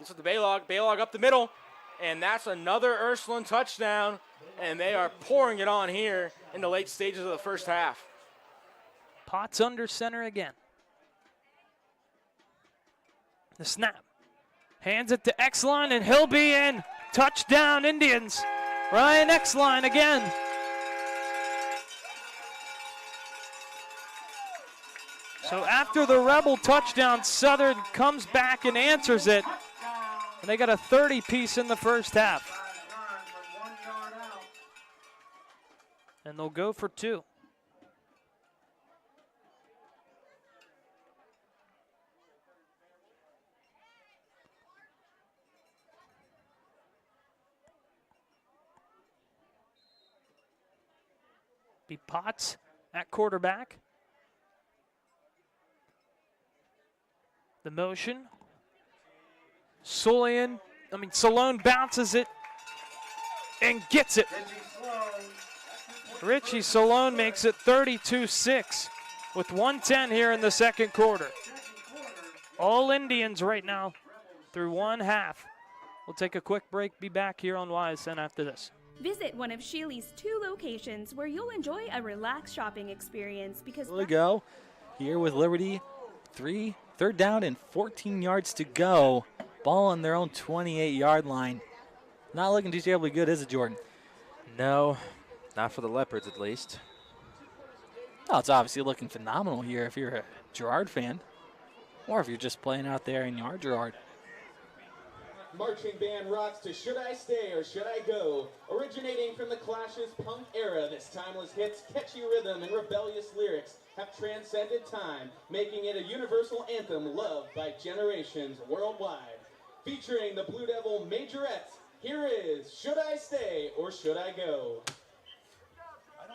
Gets with the Baylog. Baylog up the middle. And that's another Ursuline touchdown. And they are pouring it on here in the late stages of the first half. Potts under center again. The snap. Hands it to Exline, and he'll be in. Touchdown, Indians. Ryan Exline again. So after the Rebel touchdown, Southern comes back and answers it. And they got a 30-piece in the first half. And they'll go for 2. Be Potts at quarterback. The motion. Solone bounces it and gets it. Richie Solone makes it 32-6 with 1:10 here in the second quarter. All Indians right now through one half. We'll take a quick break, be back here on YSN after this. Visit one of Sheely's 2 locations where you'll enjoy a relaxed shopping experience because Here we go. Here with Liberty, 3rd down and 14 yards to go. Ball on their own 28-yard line. Not looking too terribly good, is it, Jordan? No, not for the Leopards at least. Oh, it's obviously looking phenomenal here if you're a Girard fan, or if you're just playing out there in your Girard. Marching band rocks to Should I Stay or Should I Go? Originating from the Clash's punk era, this timeless hit's catchy rhythm and rebellious lyrics have transcended time, making it a universal anthem loved by generations worldwide. Featuring the Blue Devil Majorettes, here is Should I Stay or Should I Go? I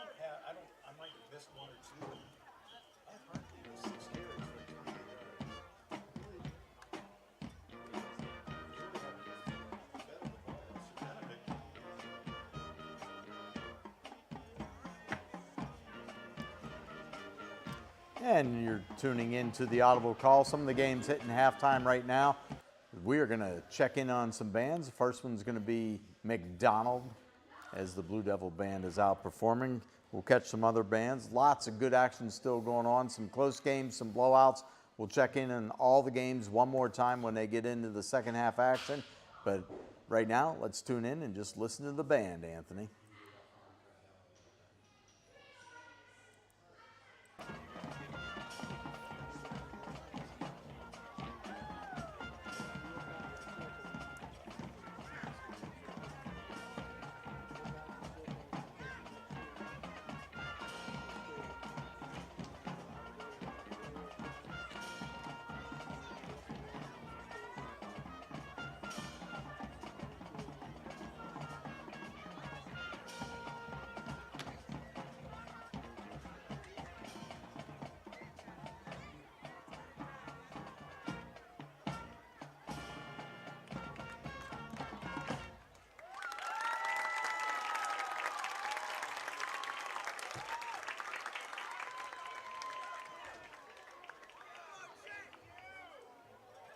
might have missed 1 or 2. I've heard 6 carries. And you're tuning in to the Audible Call. Some of the games hitting halftime right now. We are going to check in on some bands. The first one's going to be McDonald as the Blue Devil Band is outperforming. We'll catch some other bands. Lots of good action still going on. Some close games, some blowouts. We'll check in on all the games one more time when they get into the second half action. But right now, let's tune in and just listen to the band, Anthony.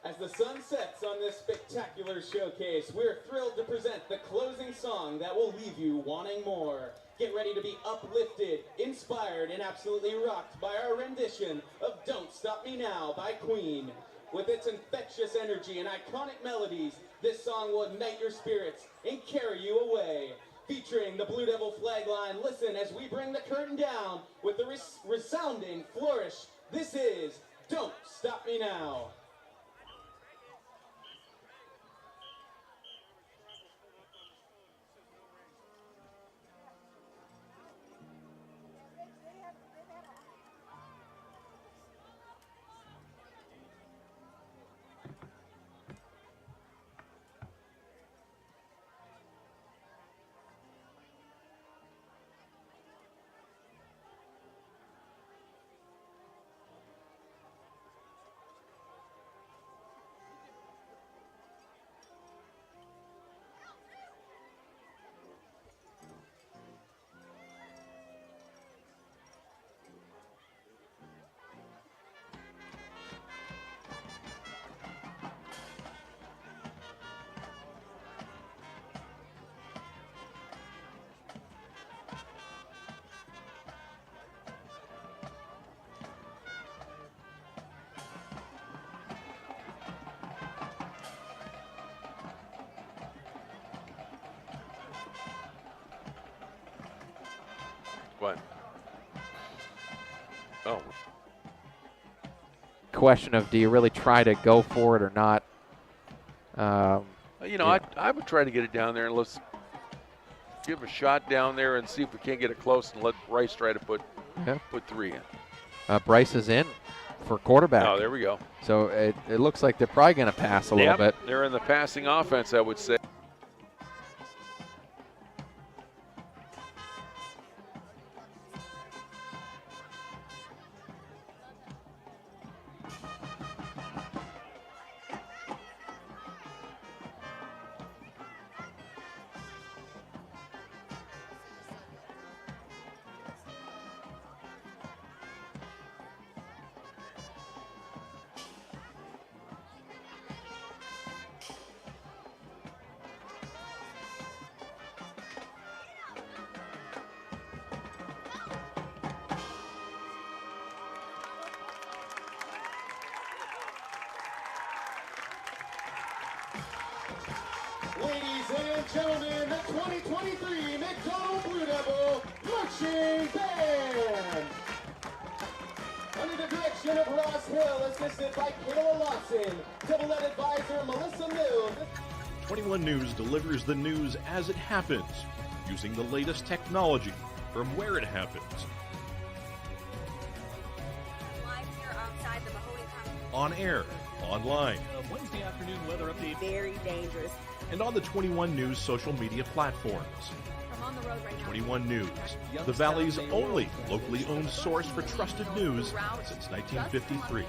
As the sun sets on this spectacular showcase, we're thrilled to present the closing song that will leave you wanting more. Get ready to be uplifted, inspired, and absolutely rocked by our rendition of Don't Stop Me Now by Queen. With its infectious energy and iconic melodies, this song will ignite your spirits and carry you away. Featuring the Blue Devil flag line, listen as we bring the curtain down with the resounding flourish. This is Don't Stop Me Now. What? Oh, Question of, do you really try to go for it or not? you know, I would try to get it down there and let's give a shot down there and see if we can't get it close and let Bryce try to put 3 in. Bryce is in for quarterback. Oh, there we go. So it looks like they're probably going to pass a little bit. They're in the passing offense, I would say. Ladies and gentlemen, the 2023 McDonald Blue Devil Marching Band. Under the direction of Ross Hill, assisted by Kayla Lawson, double-led advisor Melissa Mills. 21 News delivers the news as it happens, using the latest technology from where it happens. Live here outside the Mahoney County. On air, online, Wednesday afternoon weather update. Very dangerous. and on the 21 News social media platforms. I'm on the road right now. 21 News, the Valley's only locally owned source for trusted news since 1953.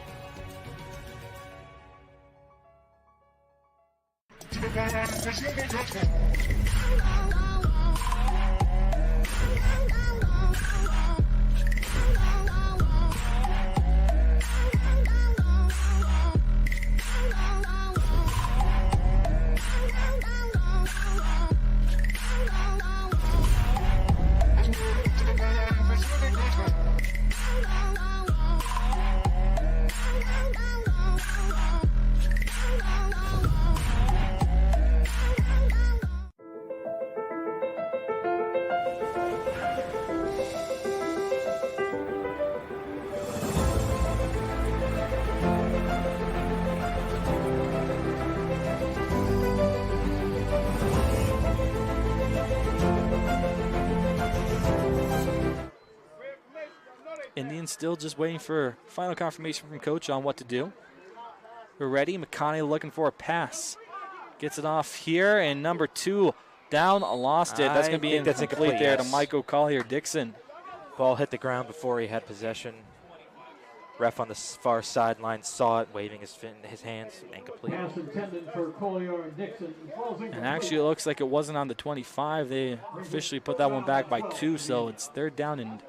Indians still just waiting for final confirmation from coach on what to do. We're ready. McConney looking for a pass. Gets it off here, and number 2 down, lost it. That's going to be incomplete there to Michael Collier-Dixon. Ball hit the ground before he had possession. Ref on the far sideline saw it, waving his hands, incomplete. Pass intended for Collier and Dixon. And actually, it looks like it wasn't on the 25. They officially put that one back by 2, so it's they're down in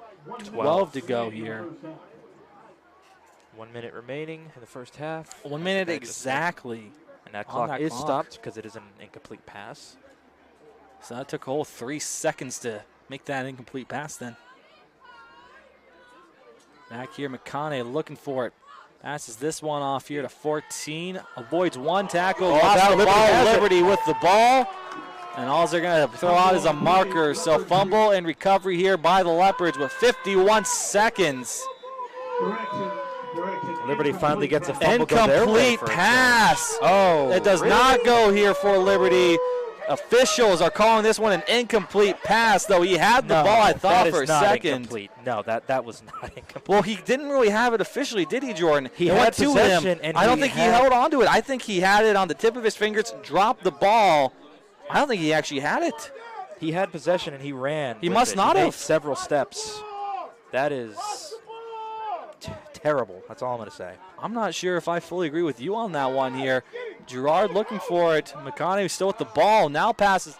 12 to go here. 1 minute remaining in the first half. 1 minute exactly. And that clock is stopped because it is an incomplete pass. So that took a whole 3 seconds to make that incomplete pass then. Back here, McConney looking for it. Passes this one off here to 14. Avoids one tackle. Lost the ball. Liberty with the ball. And all they're going to throw out is a marker. So fumble and recovery here by the Leopards with 51 seconds. Liberty finally gets a fumble. Incomplete pass. Oh, it does not go here for Liberty. Officials are calling this one an incomplete pass, though he had the ball, I thought, for a second. Incomplete. No, that was not incomplete. Well, he didn't really have it officially, did he, Jordan? He had possession, and I don't think he held on to it. I think he had it on the tip of his fingers, dropped the ball. I don't think he actually had it. He had possession, and he ran. He must not have. Made several steps. That is terrible. That's all I'm going to say. I'm not sure if I fully agree with you on that one here. Gerard looking for it. McConney still with the ball. Now passes.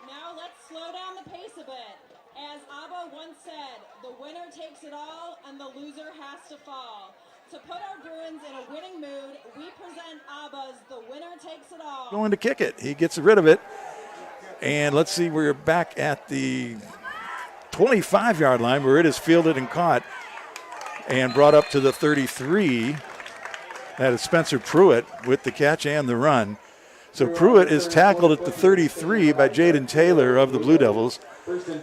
Now let's slow down the pace a bit. As ABBA once said, the winner takes it all and the loser has to fall. To put our Bruins in a winning mood, we present ABBA's The Winner Takes It All. Going to kick it. He gets rid of it. And let's see, we're back at the 25-yard line where it is fielded and caught and brought up to the 33. That is Spencer Pruitt with the catch and the run. So Pruitt is tackled at the 33 by Jaden Taylor of the Blue Devils.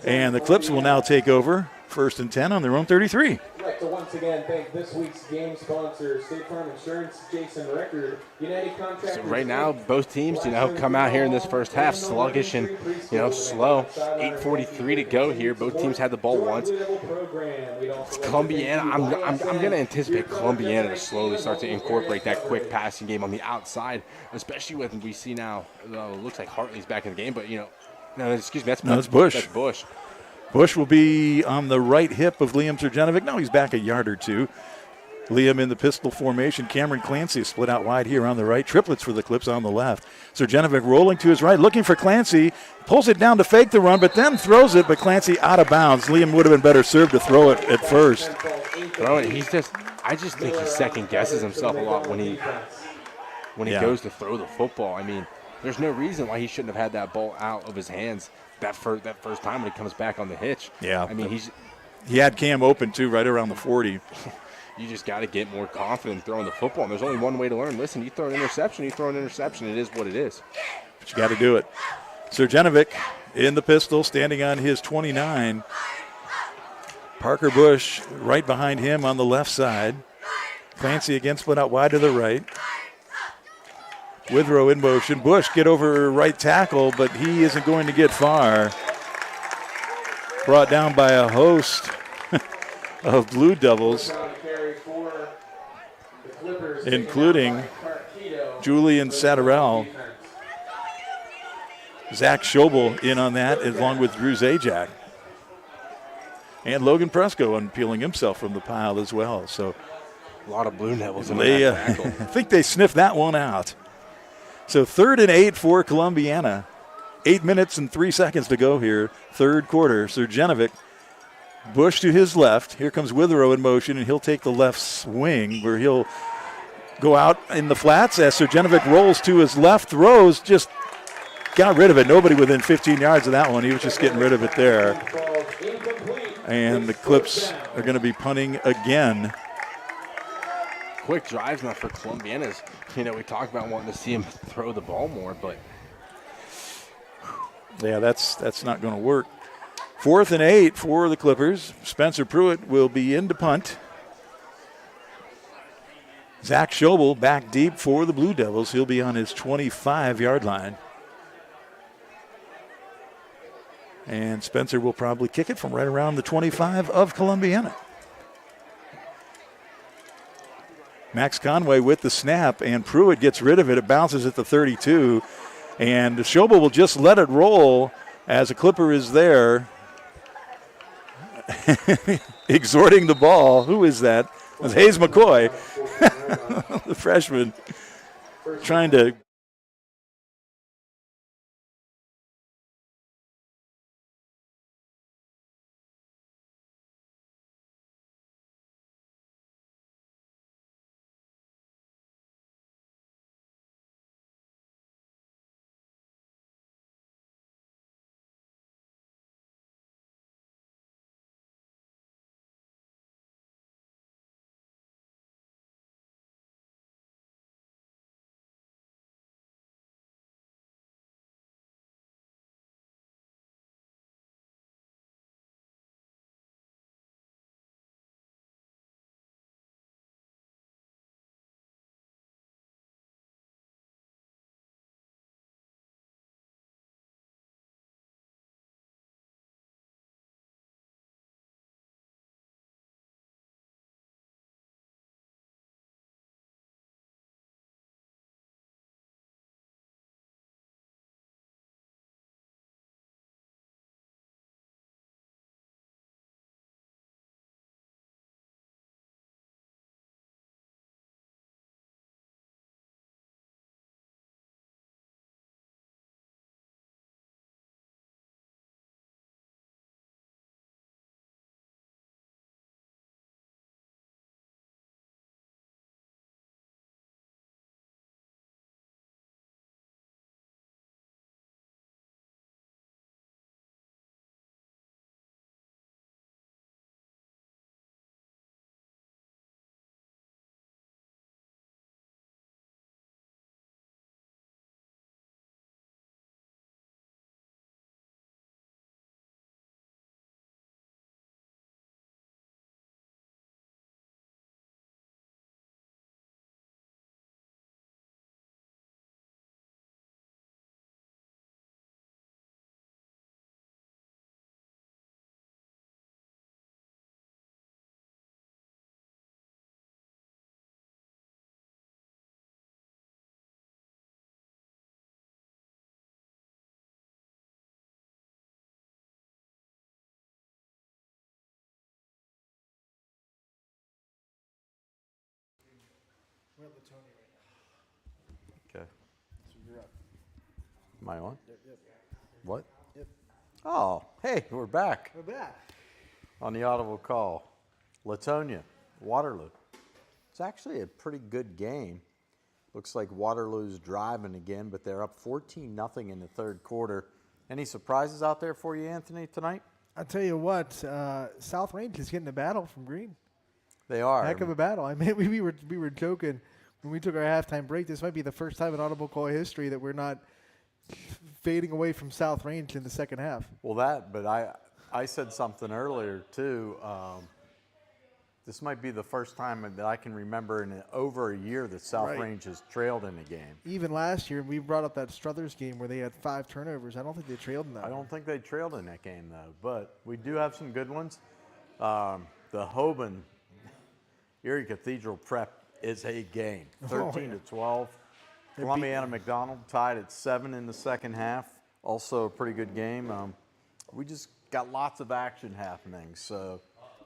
And the Clips will now take over 1st and 10 on their own 33. I'd like to once again thank this week's game sponsor, State Farm Insurance, Jason Record, United Contractors. So right now, both teams, come out here in this first half sluggish and, slow. 8:43 to go here. Both teams had the ball once. Columbiana, I'm going to anticipate Columbiana to slowly start to incorporate that quick passing game on the outside, especially when we see now, it looks like Hartley's back in the game, but, no, excuse me, that's Bush. That's Bush. Bush will be on the right hip of Liam Surjanovic. No, he's back a yard or two. Liam in the pistol formation. Cameron Clancy split out wide here on the right. Triplets for the Clips on the left. Surjanovic rolling to his right, looking for Clancy. Pulls it down to fake the run, but then throws it, but Clancy out of bounds. Liam would have been better served to throw it at first. I just think he second guesses himself a lot when he goes to throw the football. I mean, there's no reason why he shouldn't have had that ball out of his hands that first time when he comes back on the hitch. Yeah. I mean, he had Cam open, too, right around the 40. You just got to get more confident throwing the football. And there's only one way to learn. Listen, you throw an interception, It is what it is. But you got to do it. Surjanovic in the pistol, standing on his 29. Parker Bush right behind him on the left side. Clancy again split out wide to the right. Withrow in motion. Bush get over right tackle, but he isn't going to get far. Brought down by a host of Blue Devils, including Julian Satterell. Zach Schobel in on that, along with Drew Zajac. And Logan Presco unpeeling himself from the pile as well. So a lot of Blue Devils in that tackle. I think they sniffed that one out. So 3rd and 8 for Columbiana. 8 minutes and 3 seconds to go here, third quarter. Surjanovic, Bush to his left. Here comes Withrow in motion, and he'll take the left swing where he'll go out in the flats as Surjanovic rolls to his left, throws, just got rid of it. Nobody within 15 yards of that one. He was just getting rid of it there. And the Clips are going to be punting again. Quick drives now for Columbiana's. We talked about wanting to see him throw the ball more, but yeah, that's not going to work. 4th and 8 for the Clippers. Spencer Pruitt will be in to punt. Zach Schobel back deep for the Blue Devils. He'll be on his 25-yard line. And Spencer will probably kick it from right around the 25 of Columbiana. Max Conway with the snap, and Pruitt gets rid of it. It bounces at the 32, and Schobel will just let it roll as a Clipper is there exhorting the ball. Who is that? It's Hayes McCoy, the freshman, trying to Okay. Am I on? Yep. What? Yep. Oh, hey, we're back. We're back. On the Audible Call. Latonia, Waterloo. It's actually a pretty good game. Looks like Waterloo's driving again, but they're up 14-0 in the third quarter. Any surprises out there for you, Anthony, tonight? I'll tell you what, South Range is getting a battle from Green. They are. Heck of a battle. I mean, we were joking when we took our halftime break. This might be the first time in Audible Call history that we're not fading away from South Range in the second half. Well, but I said something earlier, too. This might be the first time that I can remember in over a year that South Range has trailed in a game. Even last year, we brought up that Struthers game where they had 5 turnovers. I don't think they trailed in that. I don't think they trailed in that game, though. But we do have some good ones. The Hoban Erie Cathedral Prep is a game. 13-12. Columbiana McDonald tied at 7 in the second half. Also a pretty good game. We just got lots of action happening. So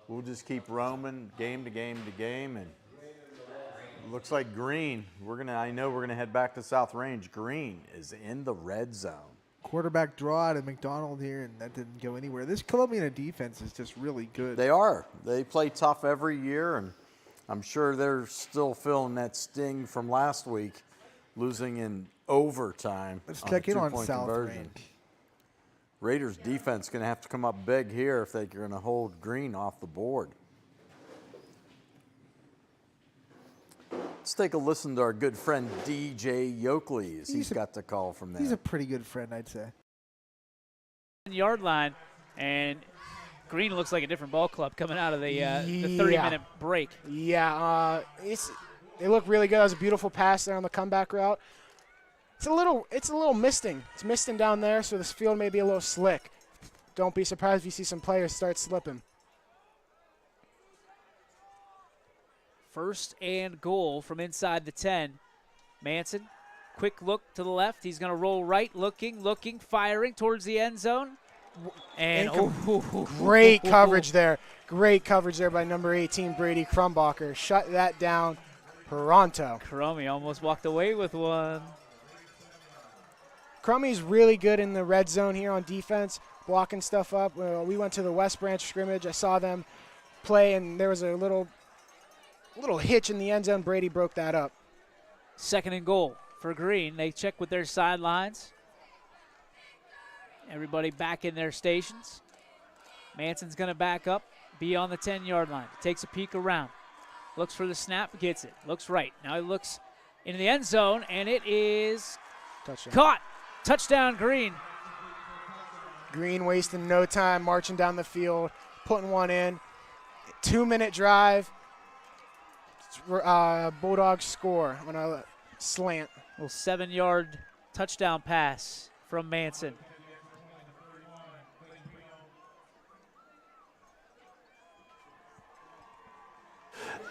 we'll just keep roaming game to game to game, and it looks like Green. I know we're gonna head back to South Range. Green is in the red zone. Quarterback draw out of McDonald here, and that didn't go anywhere. This Columbiana defense is just really good. They are. They play tough every year, and I'm sure they're still feeling that sting from last week, losing in overtime. Let's check in on South conversion. Range. Raiders defense going to have to come up big here if they're going to hold Green off the board. Let's take a listen to our good friend DJ Yoakley as he's got the call from there. He's a pretty good friend, I'd say. Yard line, and Green looks like a different ball club coming out of the 30-minute break. Yeah, they look really good. That was a beautiful pass there on the comeback route. It's a little misting. It's misting down there, so this field may be a little slick. Don't be surprised if you see some players start slipping. First and goal from inside the 10. Manson, quick look to the left. He's going to roll right, looking, firing towards the end zone. And great coverage there. Great coverage there by number 18, Brady Crumbacher. Shut that down pronto. Crummy almost walked away with one. Crummy's really good in the red zone here on defense, blocking stuff up. We went to the West Branch scrimmage. I saw them play, and there was a little hitch in the end zone. Brady broke that up. Second and goal for Green. They check with their sidelines. Everybody back in their stations. Manson's going to back up, be on the 10-yard line. Takes a peek around. Looks for the snap, gets it. Looks right. Now he looks into the end zone, and it is caught. Touchdown, Green. Green wasting no time, marching down the field, putting one in. 2-minute drive. Bulldogs score on a slant. Little 7-yard touchdown pass from Manson.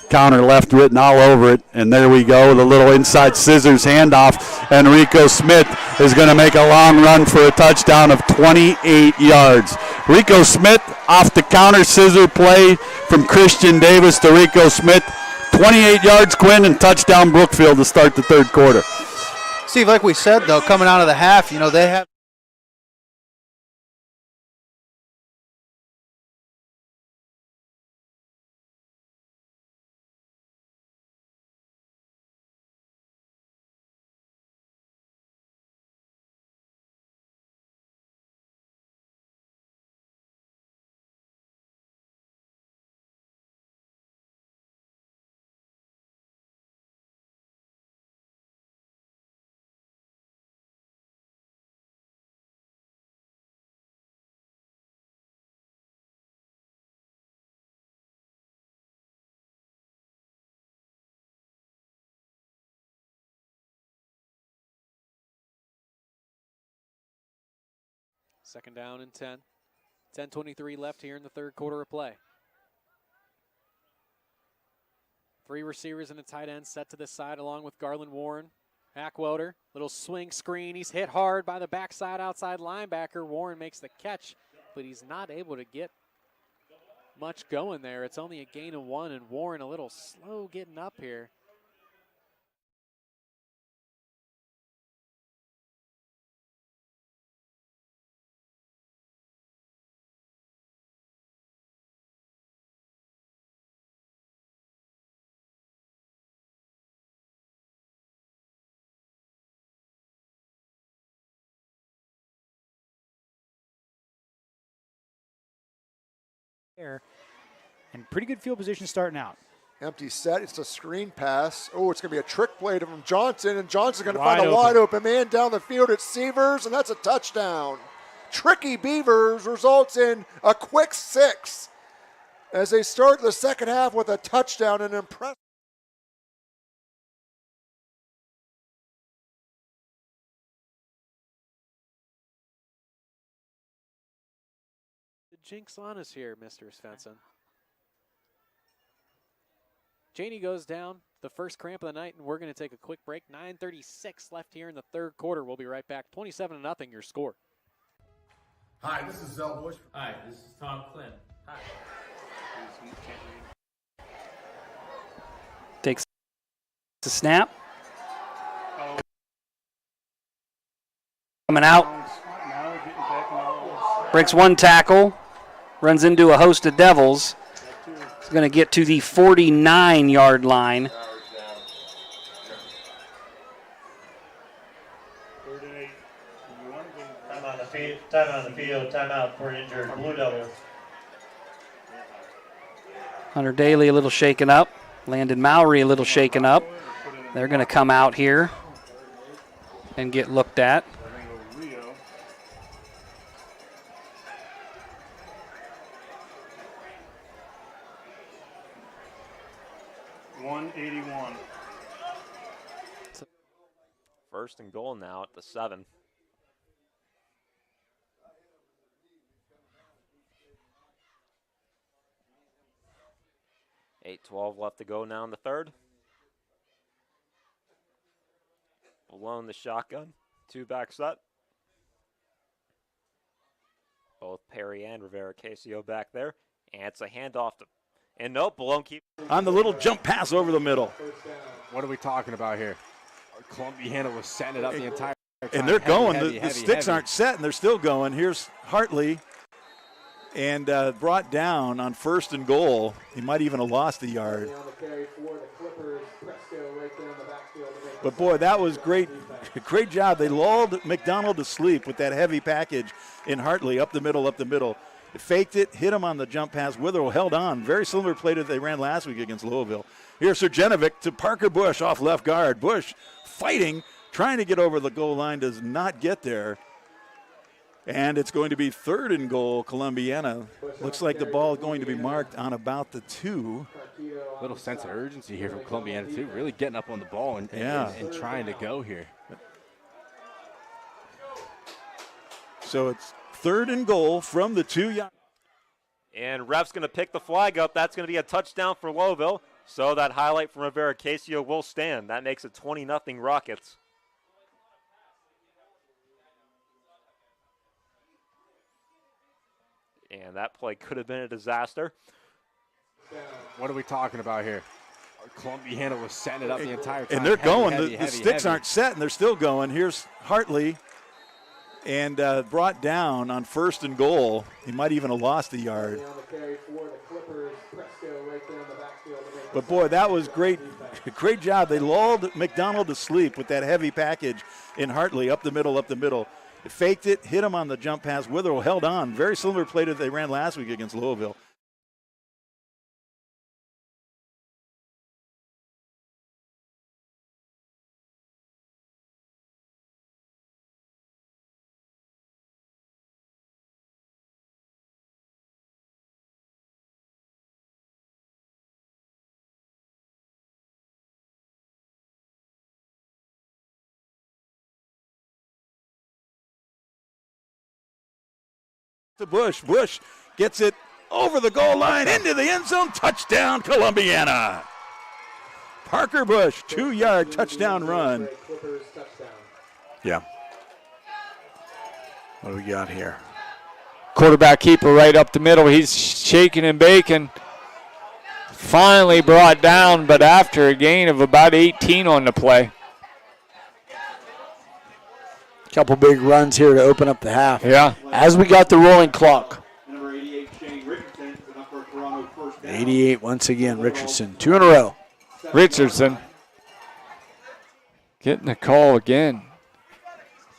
Counter left written all over it, and there we go with a little inside scissors handoff, and Rico Smith is going to make a long run for a touchdown of 28 yards. Rico Smith off the counter scissor play from Christian Davis to Rico Smith, 28 yards, Quinn, and touchdown Brookfield to start the third quarter. Steve, like we said, though, coming out of the half, they have Second down and 10. 10:23 left here in the third quarter of play. 3 receivers and a tight end set to the side along with Garland Warren. Hackwoder, little swing screen. He's hit hard by the backside outside linebacker. Warren makes the catch, but he's not able to get much going there. It's only a gain of 1, and Warren a little slow getting up here. there. And pretty good field position starting out. Empty set. It's a screen pass. Oh, it's going to be a trick play from Johnson, and Johnson's going to Wide find a open. wide open man down the field. It's Severs, and that's a touchdown. Tricky Beavers results in a quick 6 as they start the second half with a touchdown and impressive. The jinx on us here, Mr. Svensson. Janie goes down, the first cramp of the night, and we're going to take a quick break. 9:36 left here in the third quarter. We'll be right back. 27-0 your score. Hi, this is Zell Bush. Hi, this is Tom Flynn. Hi. Takes the snap. Coming out. Breaks one tackle. Runs into a host of Devils. He's going to get to the 49-yard line. Time on the field, timeout for an injured Blue Devil. Hunter Daly a little shaken up. Landon Mowry a little shaken up. They're going to come out here and get looked at. First and goal now at the 7. .12 left to go now in the third. Blown the shotgun. 2-back set. Both Perry and Rivera Casio back there. And it's a handoff to, and nope, Malone keep. On the little jump pass over the middle. What are we talking about here? Columbiana was setting it up the entire time. And they're going. Heavy, the sticks aren't set, and they're still going. Here's Hartley. And brought down on first and goal. He might even have lost a yard. But, boy, that was great. Great job. They lulled McDonald to sleep with that heavy package in Hartley up the middle. It faked it, hit him on the jump pass. Witherell held on. Very similar play that they ran last week against Louisville. Here's Sergenovic to Parker Bush off left guard. Bush fighting, trying to get over the goal line, does not get there. And it's going to be third and goal, Columbiana. Looks like the ball is going to be marked on about the 2. Little sense of urgency here from Columbiana, too. Really getting up on the ball and trying to go here. So it's third and goal from the 2. And ref's going to pick the flag up. That's going to be a touchdown for Louisville. So that highlight from Rivera Casio will stand. That makes it 20-0 Rockets. And that play could have been a disaster. What are we talking about here? Columbiana was setting it up the entire time. And they're going. The sticks aren't set, and they're still going. Here's Hartley. And brought down on first and goal. He might even have lost a yard. But, boy, that was great. Great job. They lulled McDonald to sleep with that heavy package in Hartley up the middle. It faked it, hit him on the jump pass. Witherell held on. Very similar play that they ran last week against Louisville. To Bush. Bush gets it over the goal line into the end zone. Touchdown, Columbiana. Parker Bush, 2-yard touchdown run. Yeah. What do we got here? Quarterback keeper right up the middle. He's shaking and baking. Finally brought down, but after a gain of about 18 on the play. Couple big runs here to open up the half. Yeah. As we got the rolling clock. 88 once again, Richardson. 2 in a row. Richardson getting the call again.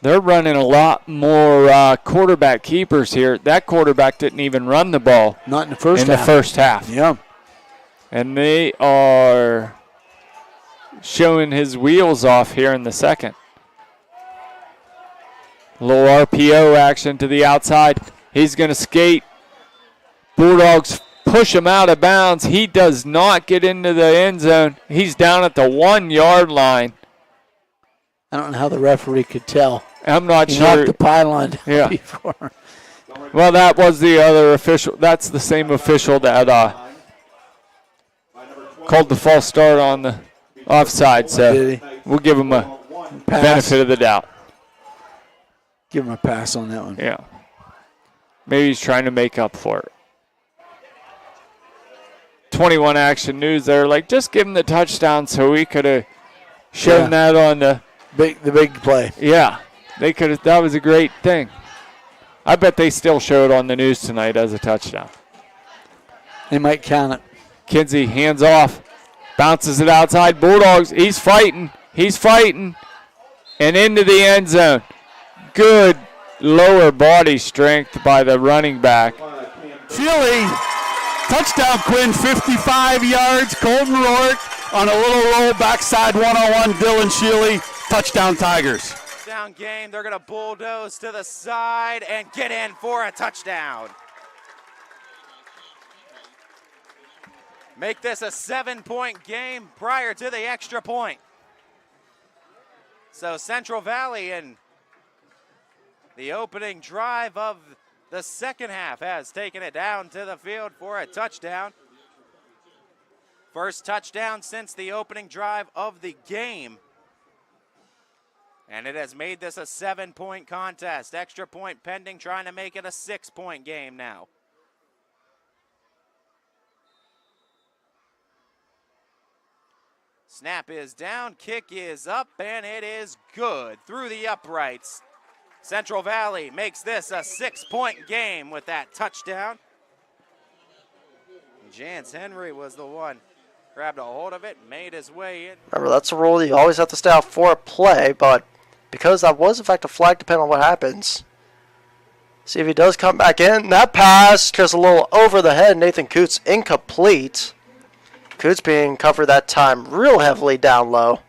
They're running a lot more quarterback keepers here. That quarterback didn't even run the ball. Not in the first half. In the first half. Yeah. And they are showing his wheels off here in the second. A little RPO action to the outside. He's going to skate. Bulldogs push him out of bounds. He does not get into the end zone. He's down at the 1 yard line. I don't know how the referee could tell. I'm not he sure. Knocked the pylon yeah. before. Well, that was the other official. That's the same official that called the false start on the offside. So we'll give him a benefit of the doubt. Give him a pass on that one. Yeah. Maybe he's trying to make up for it. 21 Action News there. Like, just give him the touchdown so we could have shown that on the big play. Yeah. They could have. That was a great thing. I bet they still show it on the news tonight as a touchdown. They might count it. Kinsey hands off. Bounces it outside. Bulldogs, he's fighting. He's fighting. And into the end zone. Good lower body strength by the running back. Sheely, touchdown Quinn, 55 yards. Colton Rourke on a little roll backside one-on-one. Dylan Sheely, touchdown Tigers. Down game, they're going to bulldoze to the side and get in for a touchdown. Make this a 7-point game prior to the extra point. So Central Valley in the opening drive of the second half has taken it down to the field for a touchdown. First touchdown since the opening drive of the game. And it has made this a 7-point contest. Extra point pending, trying to make it a 6-point game now. Snap is down, kick is up, and it is good through the uprights. Central Valley makes this a 6-point game with that touchdown. Jance Henry was the one. Grabbed a hold of it, made his way in. Remember, that's a rule you always have to stay out for a play, but because that was, in fact, a flag, depending on what happens. See if he does come back in. That pass, just a little over the head. Nathan Coots incomplete. Coots being covered that time real heavily down low.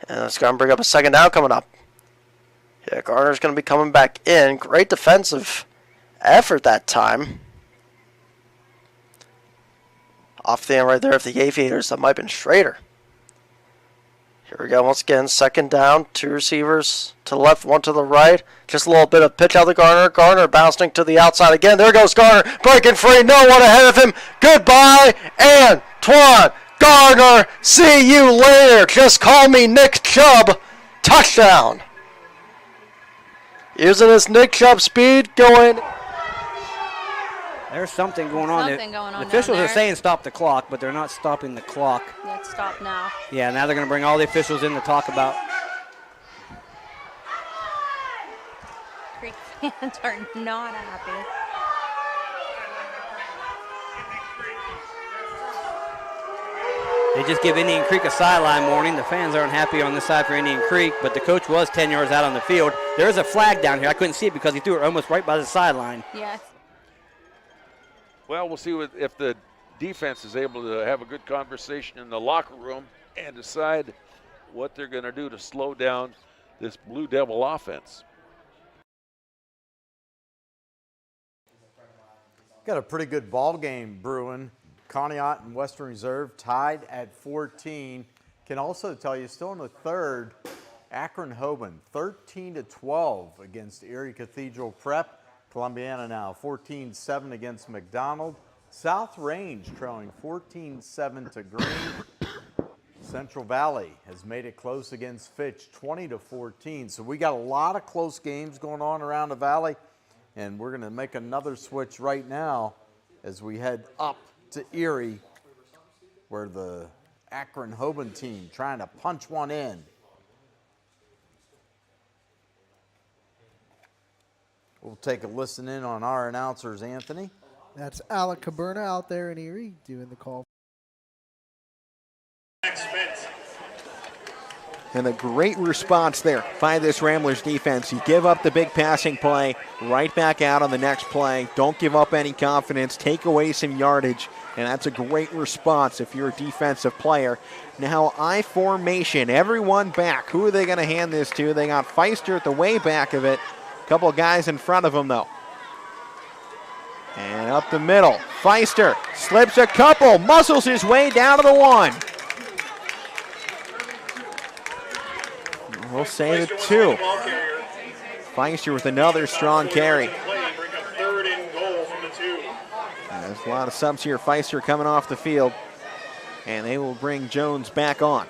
And it's going to bring up a second down coming up. Yeah, Garner's going to be coming back in. Great defensive effort that time. Off the end right there of the Aviators, that might have been Schrader. Here we go once again, second down, 2 receivers to the left, 1 to the right. Just a little bit of pitch out to Garner. Garner bouncing to the outside again. There goes Garner, breaking free, no one ahead of him. Goodbye, Antoine Garner. See you later. Just call me Nick Chubb. Touchdown. Using his Nick Chubb speed, going. There's something going on. Something going on the officials down are there. saying stop the clock, but they're not stopping the clock. Let's stop now. Yeah, now they're going to bring all the officials in to talk about. Creek fans are not happy. They just give Indian Creek a sideline warning. The fans aren't happy on this side for Indian Creek, but the coach was 10 yards out on the field. There is a flag down here. I couldn't see it because he threw it almost right by the sideline. Yes. Well, we'll see if the defense is able to have a good conversation in the locker room and decide what they're going to do to slow down this Blue Devil offense. Got a pretty good ball game brewing. Conneaut and Western Reserve tied at 14. Can also tell you, still in the third, Akron-Hoban 13-12 against Erie Cathedral Prep. Columbiana now 14-7 against McDonald. South Range trailing 14-7 to Green. Central Valley has made it close against Fitch 20-14. So we got a lot of close games going on around the valley, and we're going to make another switch right now as we head up to Erie, where the Akron-Hoban team trying to punch one in. We'll take a listen in on our announcers, Anthony. That's Alec Caberna out there in Erie doing the call. And a great response there by this Ramblers defense. You give up the big passing play, right back out on the next play. Don't give up any confidence. Take away some yardage. And that's a great response if you're a defensive player. Now, I formation. Everyone back. Who are they going to hand this to? They got Feister at the way back of it. A couple guys in front of him, though. And up the middle. Feister slips a couple. Muscles his way down to the 1. We'll say the 2. Feister with another strong carry. There's a lot of subs here. Feister coming off the field. And they will bring Jones back on.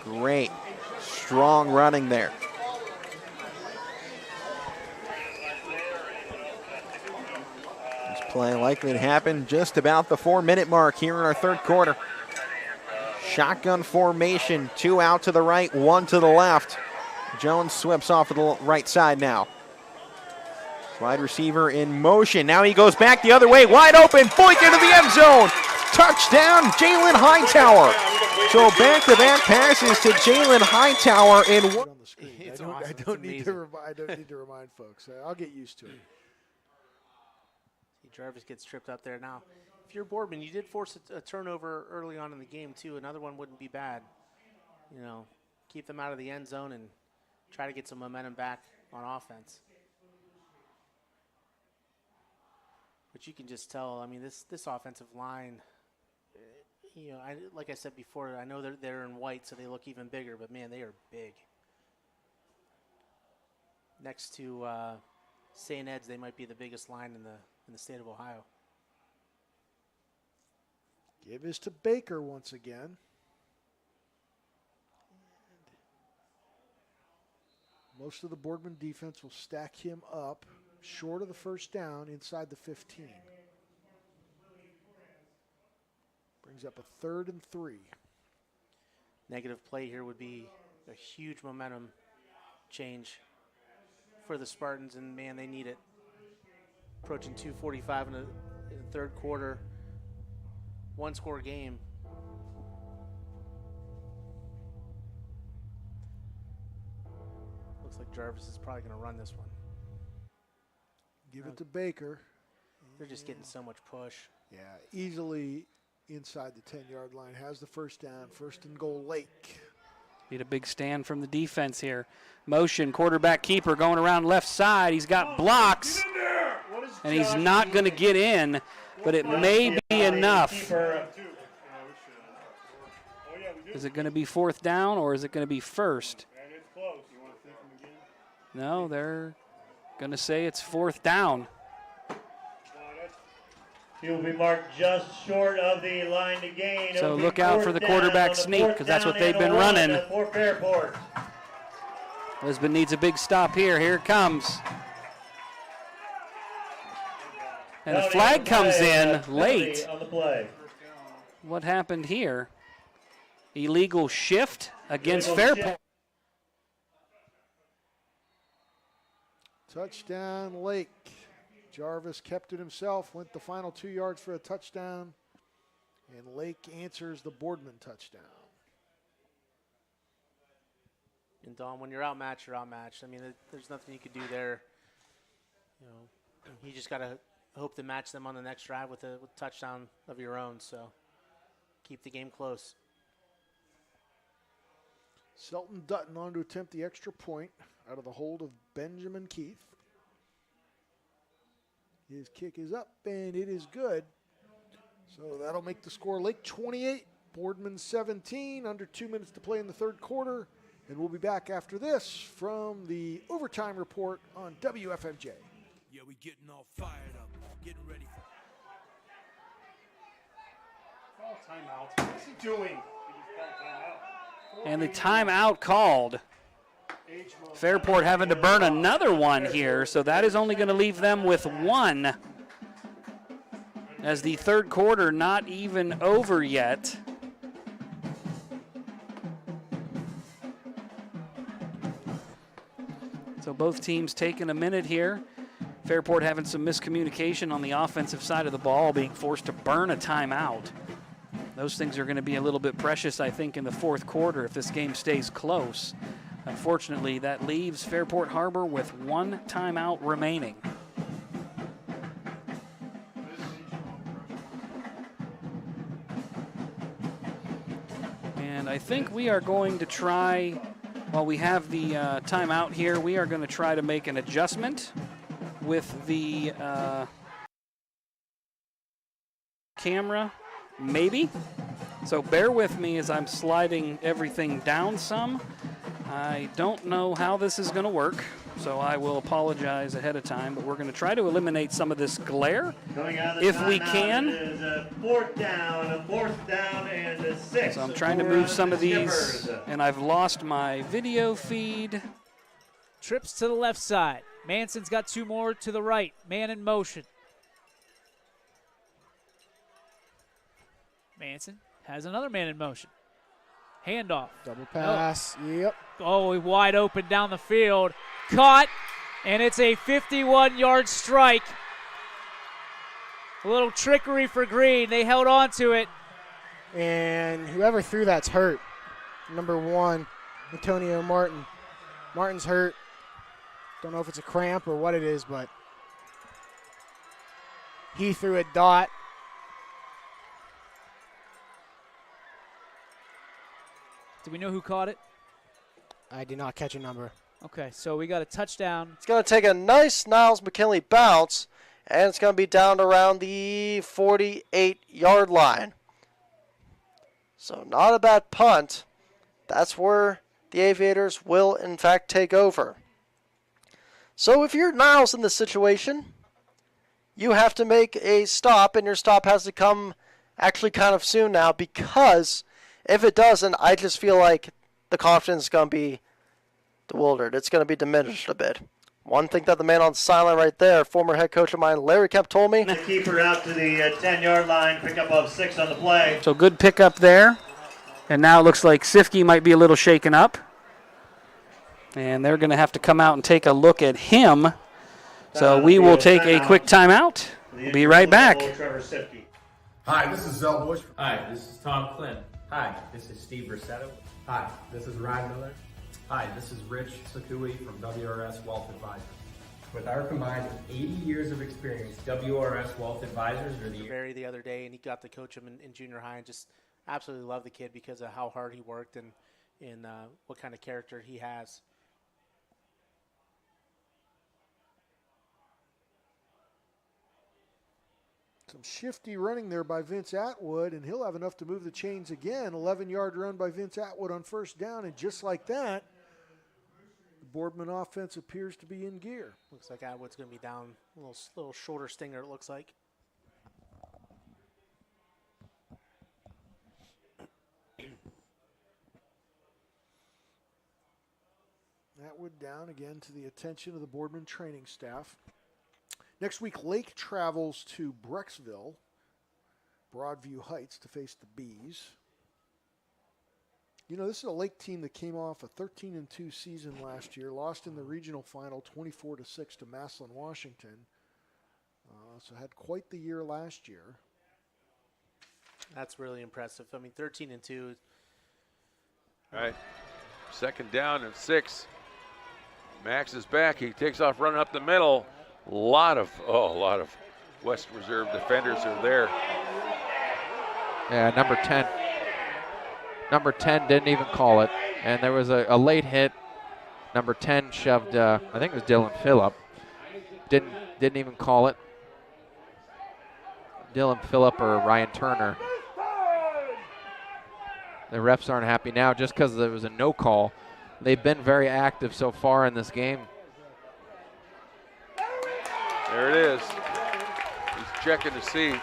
Great. Strong running there. This play likely to happen just about the 4-minute mark here in our third quarter. Shotgun formation, 2 out to the right, 1 to the left. Jones sweeps off to the right side now. Wide receiver in motion. Now he goes back the other way, wide open, Boyk into the end zone. Touchdown, Jalen Hightower. So back-to-back passes to Jalen Hightower in one. I don't need to remind folks. I'll get used to it. See, Jarvis gets tripped up there now. If you're Boardman, you did force a turnover early on in the game, too. Another one wouldn't be bad. You know, keep them out of the end zone and try to get some momentum back on offense. But you can just tell, I mean, this offensive line, you know, like I said before, I know they're in white, so they look even bigger, but, man, they are big. Next to St. Ed's, they might be the biggest line in the state of Ohio. Give this to Baker once again. Most of the Boardman defense will stack him up short of the first down inside the 15. Brings up a 3rd and 3. Negative play here would be a huge momentum change for the Spartans, and, man, they need it. Approaching 2:45 in the third quarter. 1-score game. Looks like Jarvis is probably going to run this one. Give it to Baker. They're just getting so much push. Yeah, easily inside the 10-yard line. Has the first down. 1st and goal, Lake. Need a big stand from the defense here. Motion, quarterback keeper going around left side. He's got blocks, and he's not going to get in, but it may be enough. Is it going to be 4th down, or is it going to be 1st? No, they're going to say it's 4th down. He will be marked just short of the line to gain. So look out for the quarterback sneak, because that's what they've been running. Lisbon needs a big stop here. Here it comes. And the flag comes in late. What happened here? Illegal shift against Fairport. Touchdown, Lake. Jarvis kept it himself, went the final 2 yards for a touchdown, and Lake answers the Boardman touchdown. And, Don, when you're outmatched, you're outmatched. I mean, there's nothing you could do there. You know, you just got to hope to match them on the next drive with a touchdown of your own. So keep the game close. Selton Dutton on to attempt the extra point out of the hold of Benjamin Keith. His kick is up, and it is good. So that'll make the score Lake 28, Boardman 17, under 2 minutes to play in the third quarter. And we'll be back after this from the Overtime Report on WFMJ. Yeah, we getting all fired up, getting ready for timeout. What's he doing? And the timeout called. Fairport having to burn another one here, so that is only going to leave them with 1. As the third quarter not even over yet. So both teams taking a minute here. Fairport having some miscommunication on the offensive side of the ball, being forced to burn a timeout. those things are going to be a little bit precious, I think, in the fourth quarter if this game stays close. Unfortunately, that leaves Fairport Harbor with 1 timeout remaining. And I think we are going to try, while we have the timeout here, we are going to try to make an adjustment with the camera, maybe. So bear with me as I'm sliding everything down some. I don't know how this is going to work, so I will apologize ahead of time, but we're going to try to eliminate some of this glare if we can. It is a fourth down and a 6. So I'm trying to move some of these, and I've lost my video feed. Trips to the left side. Manson's got 2 more to the right. Man in motion. Manson has another man in motion. Handoff. Double pass. Oh. Yep. Oh, wide open down the field. Caught, and it's a 51-yard strike. A little trickery for Green. They held on to it. And whoever threw that's hurt. Number 1, Antonio Martin. Martin's hurt. Don't know if it's a cramp or what it is, but he threw a dot. Do we know who caught it? I did not catch a number. Okay, so we got a touchdown. It's going to take a nice Niles McKinley bounce, and it's going to be down around the 48-yard line. So not a bad punt. That's where the Aviators will, in fact, take over. So if you're Niles in this situation, you have to make a stop, and your stop has to come actually kind of soon now, because if it doesn't, I just feel like the confidence is going to be bewildered. It's going to be diminished a bit. One thing that the man on the sideline right there, former head coach of mine, Larry Kemp, told me. The keeper out to the 10-yard line, pickup of 6 on the play. So good pickup there. And now it looks like Sifke might be a little shaken up. And they're going to have to come out and take a look at him. So we will take a quick timeout. We'll be right back. Hi, this is Zell Bush. Hi, this is Tom Clint. Hi, this is Steve Rossetto. Hi, this is Ryan Miller. Hi, this is Rich Sakui from WRS Wealth Advisors. With our combined 80 years of experience, WRS Wealth Advisors are the other day, and he got to coach him in junior high, and just absolutely love the kid because of how hard he worked and what kind of character he has. Some shifty running there by Vince Atwood, and he'll have enough to move the chains again. 11-yard run by Vince Atwood on first down, and just like that, the Boardman offense appears to be in gear. Looks like Atwood's going to be down a little shorter stinger, it looks like. Atwood down again to the attention of the Boardman training staff. Next week, Lake travels to Brecksville, Broadview Heights, to face the Bees. You know, this is a Lake team that came off a 13-2 season last year, lost in the regional final 24-6 to Massillon, Washington. So had quite the year last year. That's really impressive. I mean, 13-2. All right, 2nd down and 6. Max is back. He takes off running up the middle. A lot of West Reserve defenders are there. Yeah, number 10. Number 10 didn't even call it. And there was a late hit. Number 10 shoved, I think it was Dylan Phillip. Didn't even call it. Dylan Phillip or Ryan Turner. The refs aren't happy now just because there was a no call. They've been very active so far in this game. There it is. He's checking to see.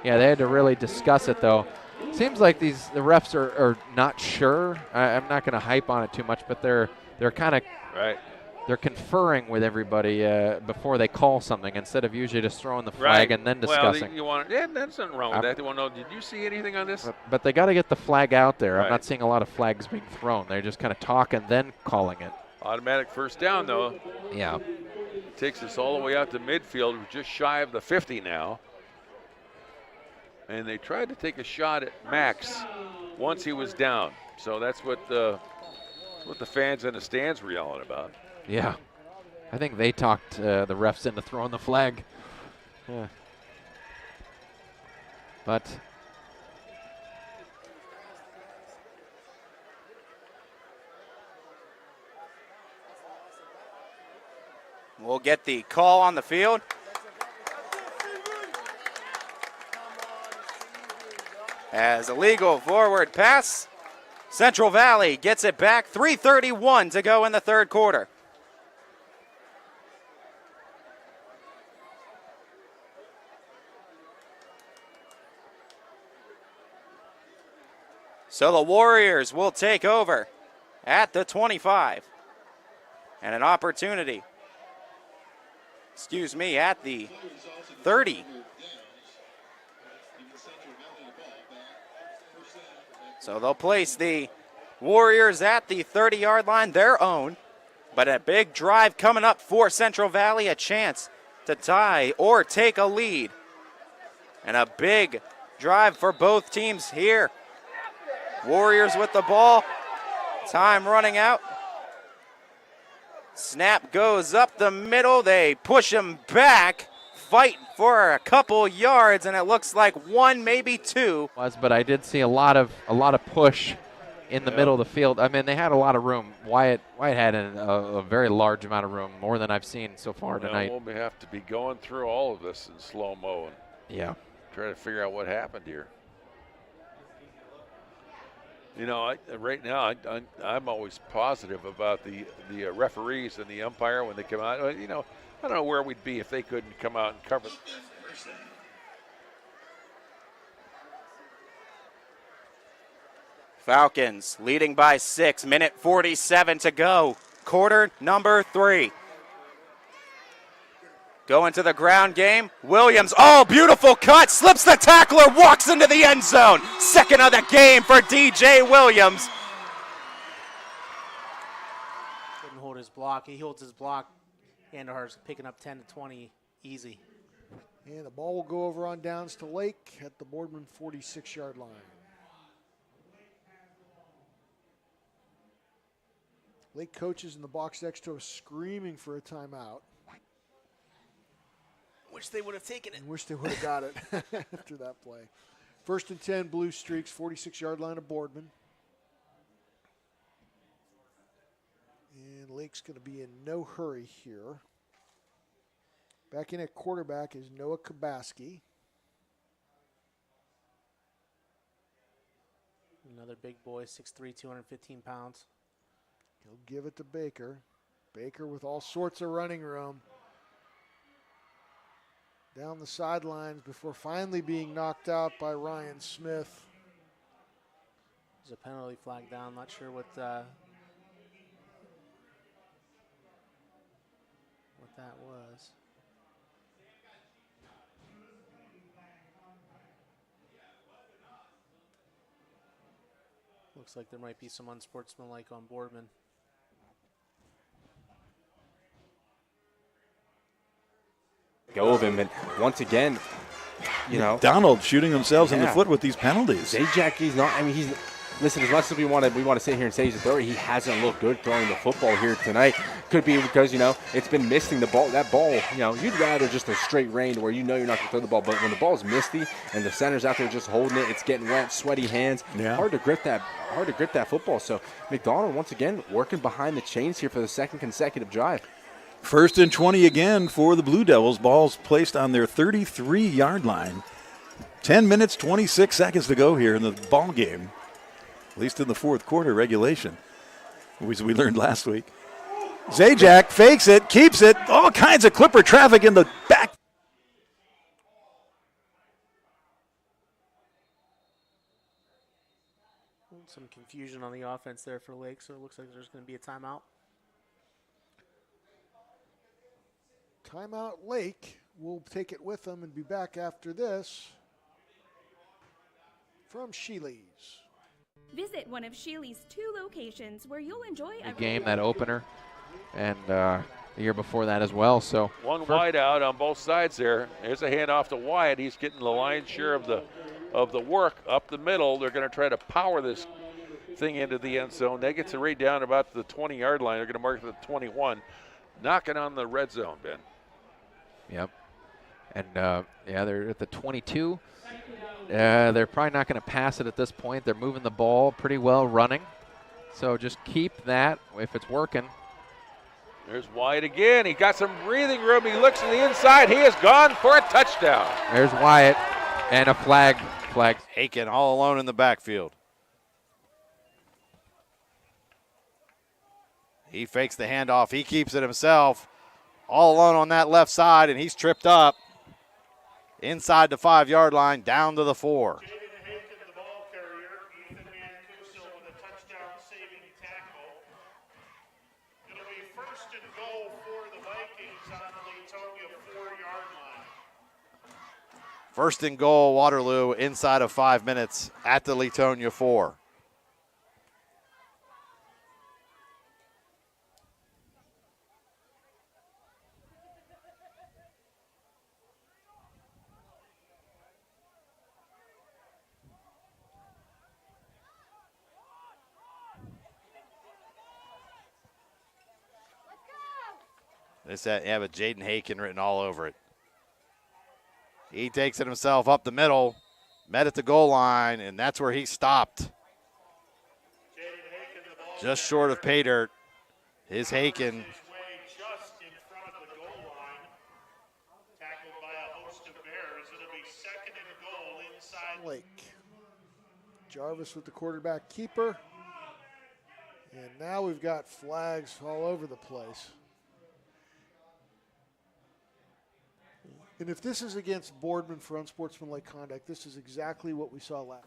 Yeah, they had to really discuss it, though. Seems like the refs are not sure. I'm not going to hype on it too much, but they're kind of right. They're conferring with everybody before they call something instead of usually just throwing the flag and then discussing. Well, you want there's nothing wrong with that. They want to know, did you see anything on this? But they got to get the flag out there. Right. I'm not seeing a lot of flags being thrown. They're just kind of talking, then calling it. Automatic first down, though. Yeah. takes us all the way out to midfield. We're just shy of the 50 now. And they tried to take a shot at Max once he was down. So that's what the fans in the stands were yelling about. Yeah. I think they talked the refs into throwing the flag. Yeah. But we'll get the call on the field. As a legal forward pass, Central Valley gets it back. 3:31 to go in the third quarter. So the Warriors will take over at the 25. And an opportunity, at the 30. So they'll place the Warriors at the 30-yard line, their own. But a big drive coming up for Central Valley, a chance to tie or take a lead. And a big drive for both teams here. Warriors with the ball. Time running out. Snap goes up the middle. They push him back. Fight for a couple yards, and it looks like one, maybe two. But I did see a lot of push in the middle of the field. I mean, they had a lot of room. Wyatt had a very large amount of room, more than I've seen so far tonight. We'll have to be going through all of this in slow-mo and try to figure out what happened here. You know, right now I'm always positive about the referees and the umpire when they come out. You know, I don't know where we'd be if they couldn't come out and cover. Falcons leading by 6, minute 47 to go. Quarter number 3. Going to the ground game. Williams, beautiful cut, slips the tackler, walks into the end zone. Second of the game for DJ Williams. Couldn't hold his block. He holds his block. Andujar's picking up 10 to 20 easy. And the ball will go over on downs to Lake at the Boardman 46-yard line. Lake coaches in the box next to us screaming for a timeout. Wish they would have taken it. Wish they would have got it after that play. 1st and 10, Blue Streaks, 46-yard line of Boardman. And Lake's going to be in no hurry here. Back in at quarterback is Noah Kabaski. Another big boy, 6'3", 215 pounds. He'll give it to Baker. Baker with all sorts of running room. Down the sidelines before finally being knocked out by Ryan Smith. There's a penalty flag down. Not sure what that was. Looks like there might be some unsportsmanlike on Boardman. Go of him, and once again, you know, Donald shooting themselves in the foot with these penalties. Zajac, he's not. I mean, he's. Listen, as much as we want to sit here and say he's a thrower, he hasn't looked good throwing the football here tonight. Could be because it's been missing the ball. That ball, you'd rather just a straight rain where you're not going to throw the ball. But when the ball's misty and the center's out there just holding it, it's getting wet, sweaty hands. Yeah. Hard to grip that football. So McDonald once again working behind the chains here for the second consecutive drive. 1st and 20 again for the Blue Devils. Ball's placed on their 33-yard line. 10 minutes, 26 seconds to go here in the ball game, at least in the fourth quarter regulation, as we learned last week. Zajac fakes it, keeps it, all kinds of Clipper traffic in the back. Some confusion on the offense there for Lake, so it looks like there's going to be a timeout. Timeout Lake. We'll take it with them and be back after this from Sheely's. Visit one of Sheely's 2 locations where you'll enjoy The game, that opener, and the year before that as well. So One wide out on both sides there. There's a handoff to Wyatt. He's getting the lion's share of the work up the middle. They're going to try to power this thing into the end zone. That gets it right down about the 20-yard line. They're going to mark it at the 21. Knocking on the red zone, Ben. Yep. And, they're at the 22. They're probably not going to pass it at this point. They're moving the ball pretty well running. So just keep that if it's working. There's Wyatt again. He got some breathing room. He looks to the inside. He is gone for a touchdown. There's Wyatt and a flag. Haken all alone in the backfield. He fakes the handoff. He keeps it himself. All alone on that left side, and he's tripped up. Inside the 5-yard line, down to the 4. First and goal, Waterloo, inside of 5 minutes at the Leetonia 4. This with Jaden Haken written all over it. He takes it himself up the middle, met at the goal line, and that's where he stopped. Just short of pay dirt. His Haken. Lake. Jarvis with the quarterback keeper. And now we've got flags all over the place. And if this is against Boardman for unsportsmanlike conduct, this is exactly what we saw last.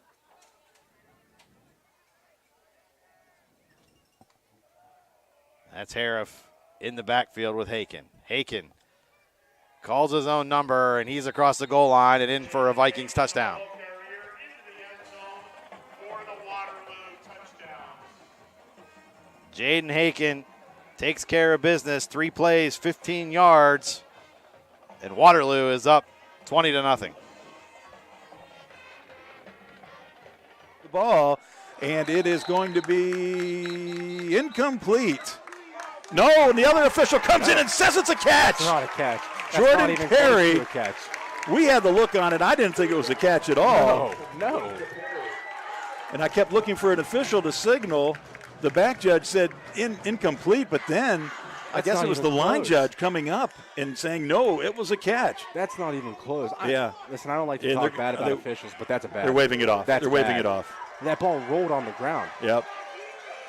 That's Hariff in the backfield with Haken. Haken calls his own number, and he's across the goal line and in for a Vikings touchdown. Jaden Haken takes care of business. 3 plays, 15 yards. And Waterloo is up 20-0. The ball, and it is going to be incomplete. No, and the other official comes in and says it's a catch. It's not a catch. That's Jordan not even Perry. close to a catch. We had the look on it. I didn't think it was a catch at all. No. And I kept looking for an official to signal. The back judge said incomplete, but then I guess it was the line judge coming up and saying, no, it was a catch. That's not even close. Listen, I don't like to And talk bad about officials, but that's a bad. They're waving it off. They're waving it off. That ball rolled on the ground. Yep.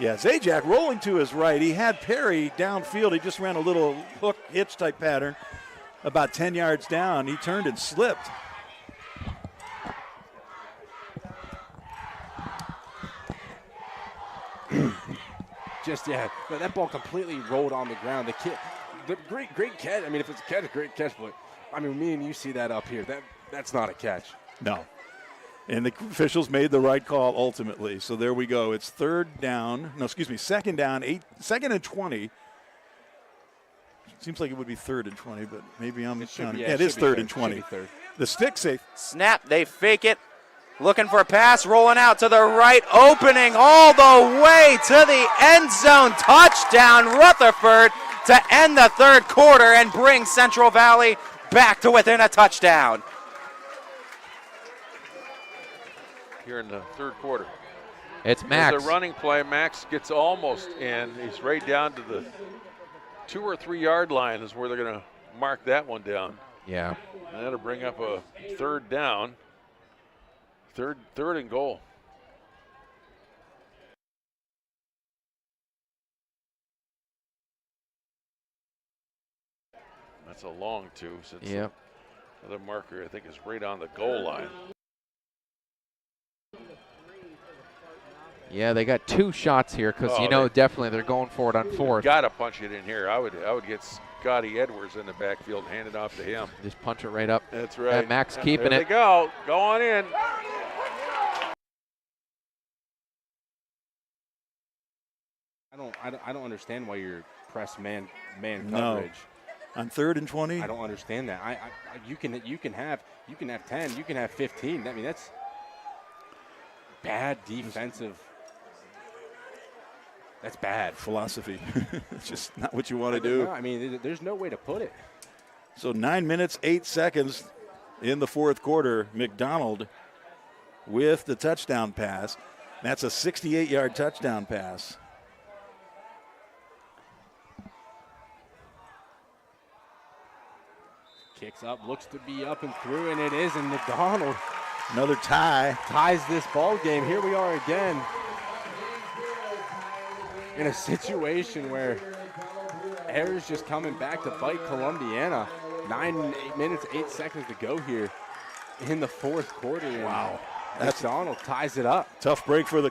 Yeah, Zajac rolling to his right. He had Perry downfield. He just ran a little hook hitch type pattern. About 10 yards down, he turned and slipped. But that ball completely rolled on the ground. The great catch. I mean, if it's a catch, great catch. But I mean, me and you see that up here. That's not a catch. No. And the officials made the right call ultimately. So there we go. It's second down, 2nd and 20. Seems like it would be 3rd and 20, but maybe I'm counting. Yeah, it is 3rd and 20. The stick safe. Snap, they fake it. Looking for a pass, rolling out to the right, opening all the way to the end zone. Touchdown, Rutherford, to end the 3rd quarter and bring Central Valley back to within a touchdown. Here in the 3rd quarter. It's Max. There's a running play. Max gets almost in. He's right down to the 2 or 3 yard line is where they're going to mark that one down. Yeah. And that'll bring up a 3rd down. Third and goal. That's a long 2 since the other marker, I think, is right on the goal line. Yeah, they got 2 shots here because, definitely they're going for it on 4th. Got to punch it in here. I would get Scotty Edwards in the backfield and hand it off to him. Just punch it right up. That's right. And Max keeping there it. There they go. Go on in. I I don't understand why you're press man No. coverage. On 3rd and 20? I don't understand that. You can have 10, you can have 15. I mean, that's bad defensive. That's bad philosophy. It's just not what you want to do. No, I mean, there's no way to put it. So 9 minutes, 8 seconds in the 4th quarter. McDonald with the touchdown pass. That's a 68-yard touchdown pass. Kicks up, looks to be up and through, and it is, and McDonald. Another tie. Ties this ball game. Here we are again in a situation where Ayers just coming back to bite Columbiana. 9 minutes, 8 seconds to go here in the 4th quarter. Wow. McDonald ties it up. Tough break for the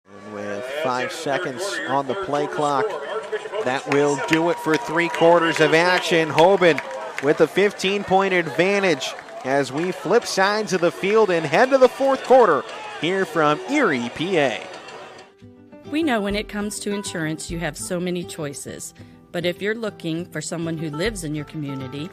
And with 5 seconds on the play clock, that will do it for 3 quarters of action. Hoban with a 15-point advantage as we flip sides of the field and head to the 4th quarter here from Erie, PA. We know when it comes to insurance, you have so many choices. But if you're looking for someone who lives in your community,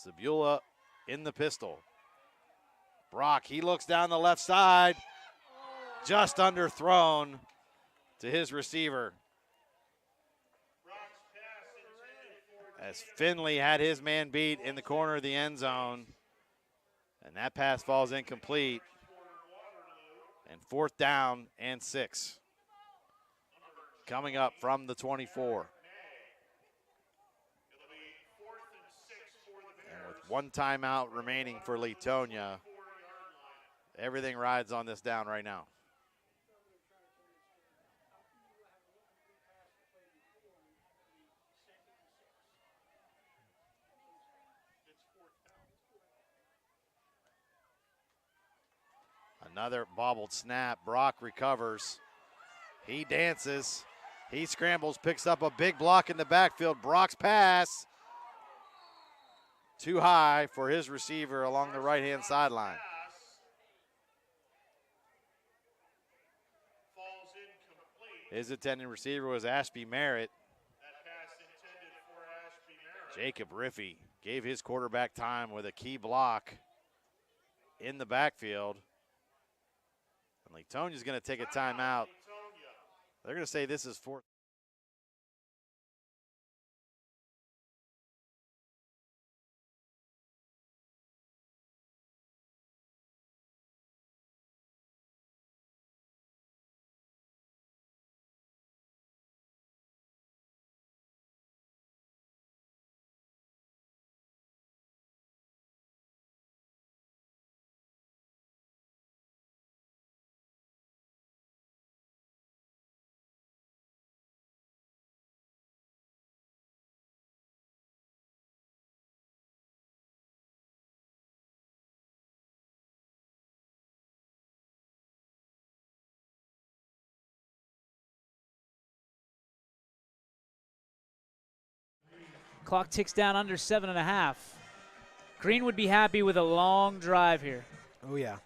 Sebula in the pistol. Brock, he looks down the left side. Just underthrown to his receiver. As Finley had his man beat in the corner of the end zone. And that pass falls incomplete. And 4th down and 6. Coming up from the 24. And with 1 timeout remaining for Leetonia, everything rides on this down right now. Another bobbled snap. Brock recovers. He dances. He scrambles, picks up a big block in the backfield. Brock's pass. Too high for his receiver along the right-hand sideline. His intended receiver was Ashby Merritt. Jacob Riffey gave his quarterback time with a key block in the backfield. And Leetonia's going to take a timeout. They're going to say this is 4th. Clock ticks down under 7.5. Green would be happy with a long drive here. Oh, yeah.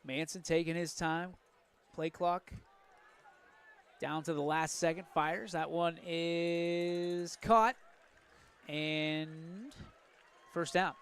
Manson taking his time. Play clock down to the last second. Fires. That one is caught. And first down.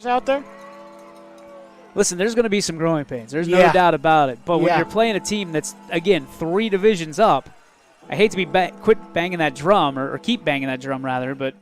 Out there? Listen, there's going to be some growing pains. There's no Yeah. doubt about it. But when Yeah. you're playing a team that's, again, 3 divisions up, I hate to be quit banging that drum, or keep banging that drum, rather, but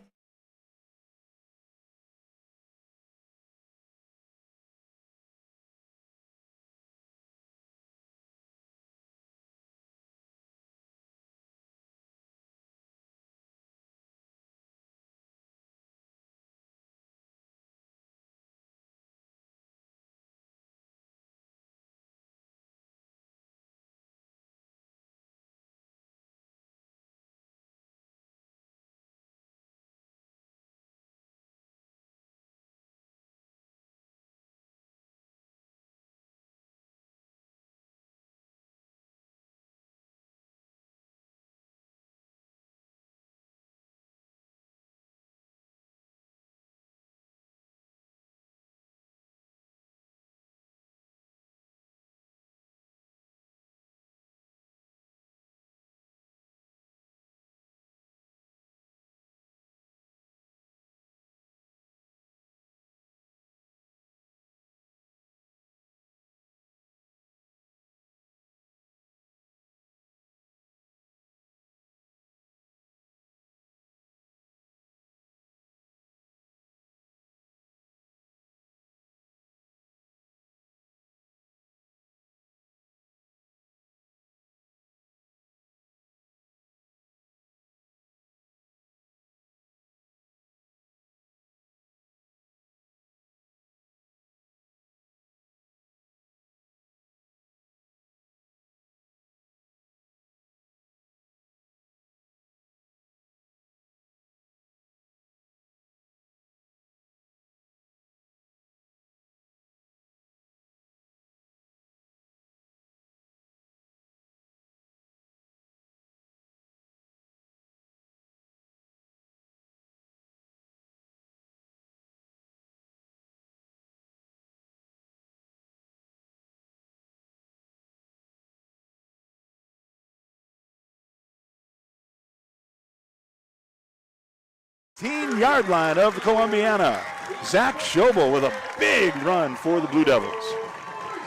Yard line of Columbiana. Zach Schobel with a big run for the Blue Devils.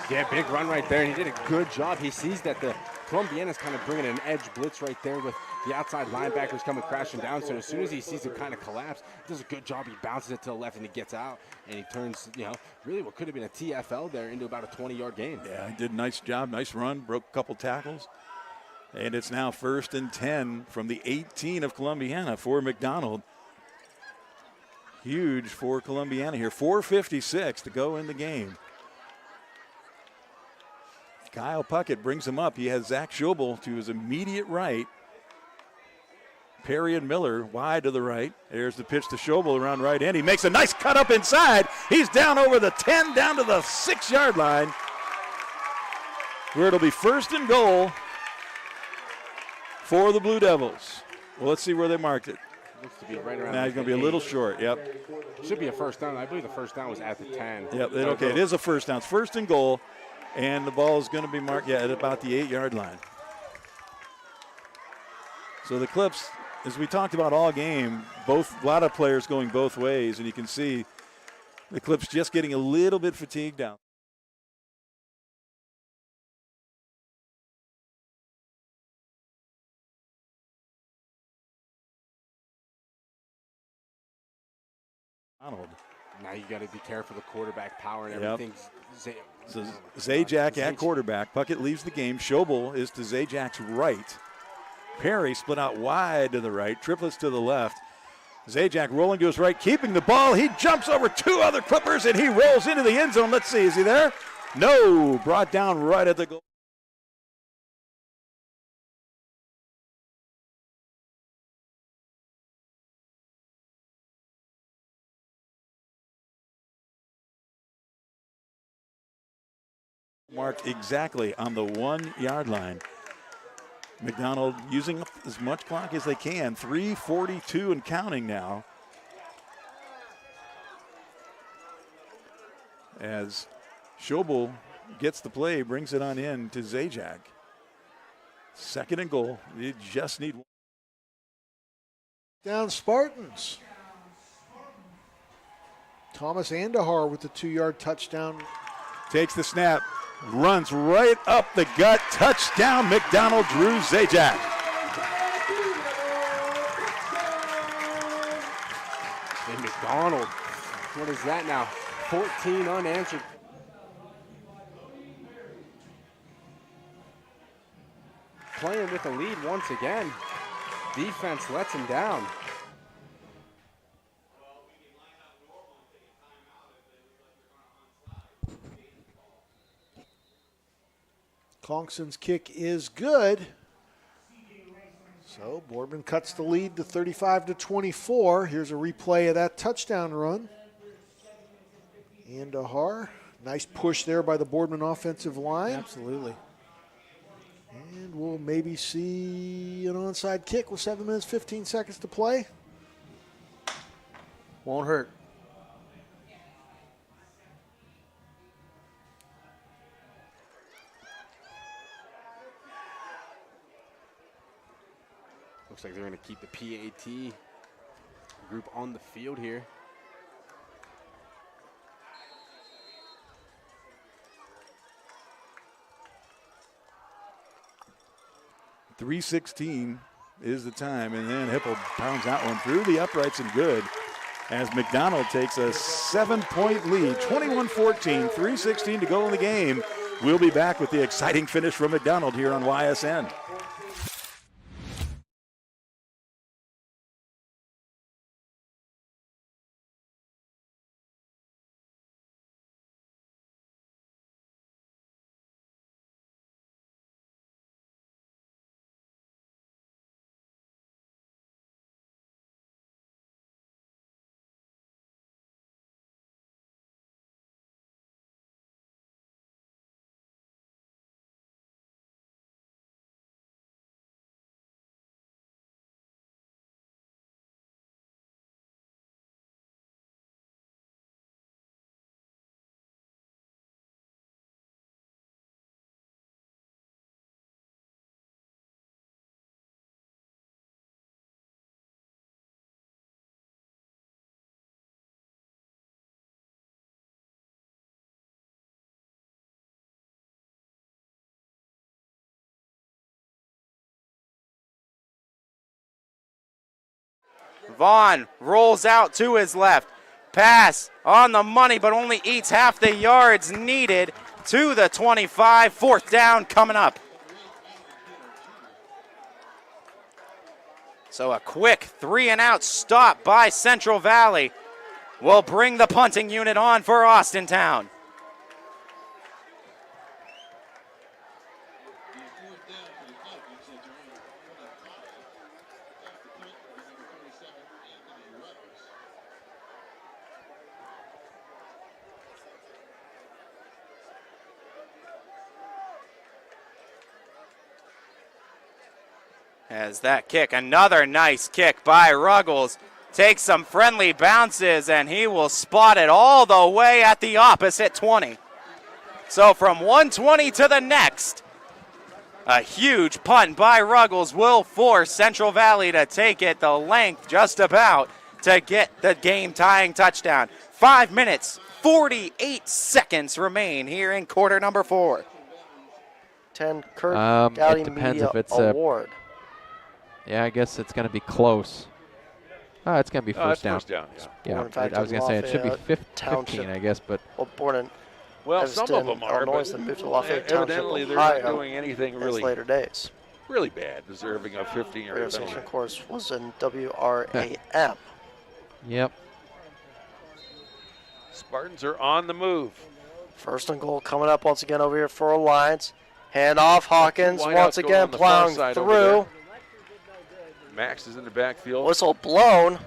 Yeah, big run right there. He did a good job. He sees that Columbiana's kind of bringing an edge blitz right there with the outside linebackers coming crashing down. So as soon as he sees it kind of collapse, he does a good job. He bounces it to the left and he gets out and he turns, really what could have been a TFL there into about a 20-yard gain. Yeah, he did a nice job, nice run, broke a couple tackles. And it's now 1st and 10 from the 18 of Columbiana for McDonald. Huge for Columbiana here. 4:56 to go in the game. Kyle Puckett brings him up. He has Zach Schobel to his immediate right. Perry and Miller wide to the right. There's the pitch to Schobel around right end. He makes a nice cut up inside. He's down over the 10, down to the 6-yard line, where it'll be 1st and goal for the Blue Devils. Well, let's see where they marked it. Looks to be right around. Now he's going to be a little short. Yep. Should be a first down. I believe the first down was at the 10. Yep. Okay, it is a first down. It's 1st and goal, and the ball is going to be marked, at about the 8-yard line. So the Clips, as we talked about all game, a lot of players going both ways, and you can see the Clips just getting a little bit fatigued out. Now you got to be careful of the quarterback power and everything. So Zajac at quarterback. Puckett leaves the game. Schobel is to Zajac's right. Perry split out wide to the right. Triplets to the left. Zajac rolling to his right, keeping the ball. He jumps over 2 other Clippers, and he rolls into the end zone. Let's see, is he there? No, brought down right at the goal. Marked exactly on the 1-yard line. McDonald using up as much clock as they can. 3:42 and counting now. As Schobel gets the play, brings it on in to Zajac. 2nd and goal. They just need one. Down Spartans. Thomas Andahar with the 2-yard touchdown. Takes the snap. Runs right up the gut. Touchdown, McDonald, Drew Zajac. And McDonald, what is that now? 14 unanswered. Playing with the lead once again. Defense lets him down. Congson's kick is good. So Boardman cuts the lead to 35-24. Here's a replay of that touchdown run. Andahar, nice push there by the Boardman offensive line. Absolutely. And we'll maybe see an onside kick with 7 minutes, 15 seconds to play. Won't hurt. Looks like they're going to keep the PAT group on the field here. .316 is the time, and then Hippel pounds that one through the uprights and good as McDonald takes a 7-point lead, 21-14, 3:16 to go in the game. We'll be back with the exciting finish from McDonald here on YSN. Vaughn rolls out to his left. Pass on the money, but only eats half the yards needed to the 25. Fourth down coming up. So a quick 3-and-out stop by Central Valley will bring the punting unit on for Austintown. As that kick, another nice kick by Ruggles, takes some friendly bounces, and he will spot it all the way at the opposite 20. So from 120 to the next, a huge punt by Ruggles will force Central Valley to take it the length just about to get the game-tying touchdown. 5 minutes, 48 seconds remain here in quarter number 4. 10 Kirk Gowdy it depends Media if it's Award. Yeah, I guess it's going to be close. It's going to be first down. First down, Yeah, I was going to say it should be 15, I guess, but. Well, born in Well, some of Evanston, them are, Illinois, but and moved to Lafayette Township, evidently they're not Ohio, doing anything in really his later days. really bad, deserving of 15-yard Radio station, penalty. of course, was in WRAM. Yep. Spartans are on the move. First and goal coming up once again over here for Alliance. Hand off Hawkins Wideouts once going again on the far plowing side over through. Max is in the backfield. Whistle blown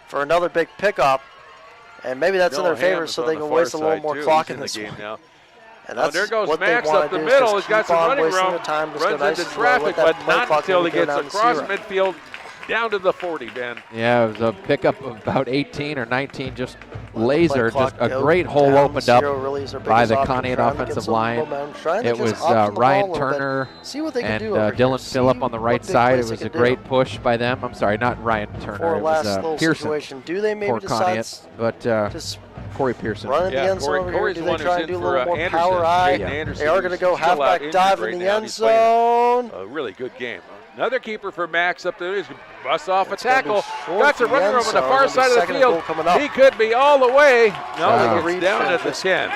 for another big pickup. And maybe that's in their favor so they can waste a little more clock in this game one. now. And that's there goes what Max they want up to the do is middle. just He's got keep some on running wasting room. their time, just go Runs nice into and slow, let traffic, that but play not clock until he go gets down to across 0. midfield down to the 40, Ben. Yeah, it was a pickup of about 18 or 19, just laser, Play just clock a go great hole down to opened 0, up release their by biggest the option, Conneaut trying to get offensive some line. momentum, trying to It just was option the ball a Ryan little bit. Turner See what they can and do over here. Dylan See Phillip on the right what big side. It plays they was a can great do. push by them. I'm sorry, not Ryan Turner. For It last was little Pearson. situation, do they maybe for decide Conneaut, but just Corey Pearson. run in the end zone over here? Do they try and do a little more power eye? They are going to go halfback dive in the end zone. A really good game. Another keeper for Max up there. He's going to bust off a It's gonna be tackle. short Got some for the running end room on the zone. far It'll be side of the second and goal field. coming up. He could be all the way. No, Wow. he gets down at the 10.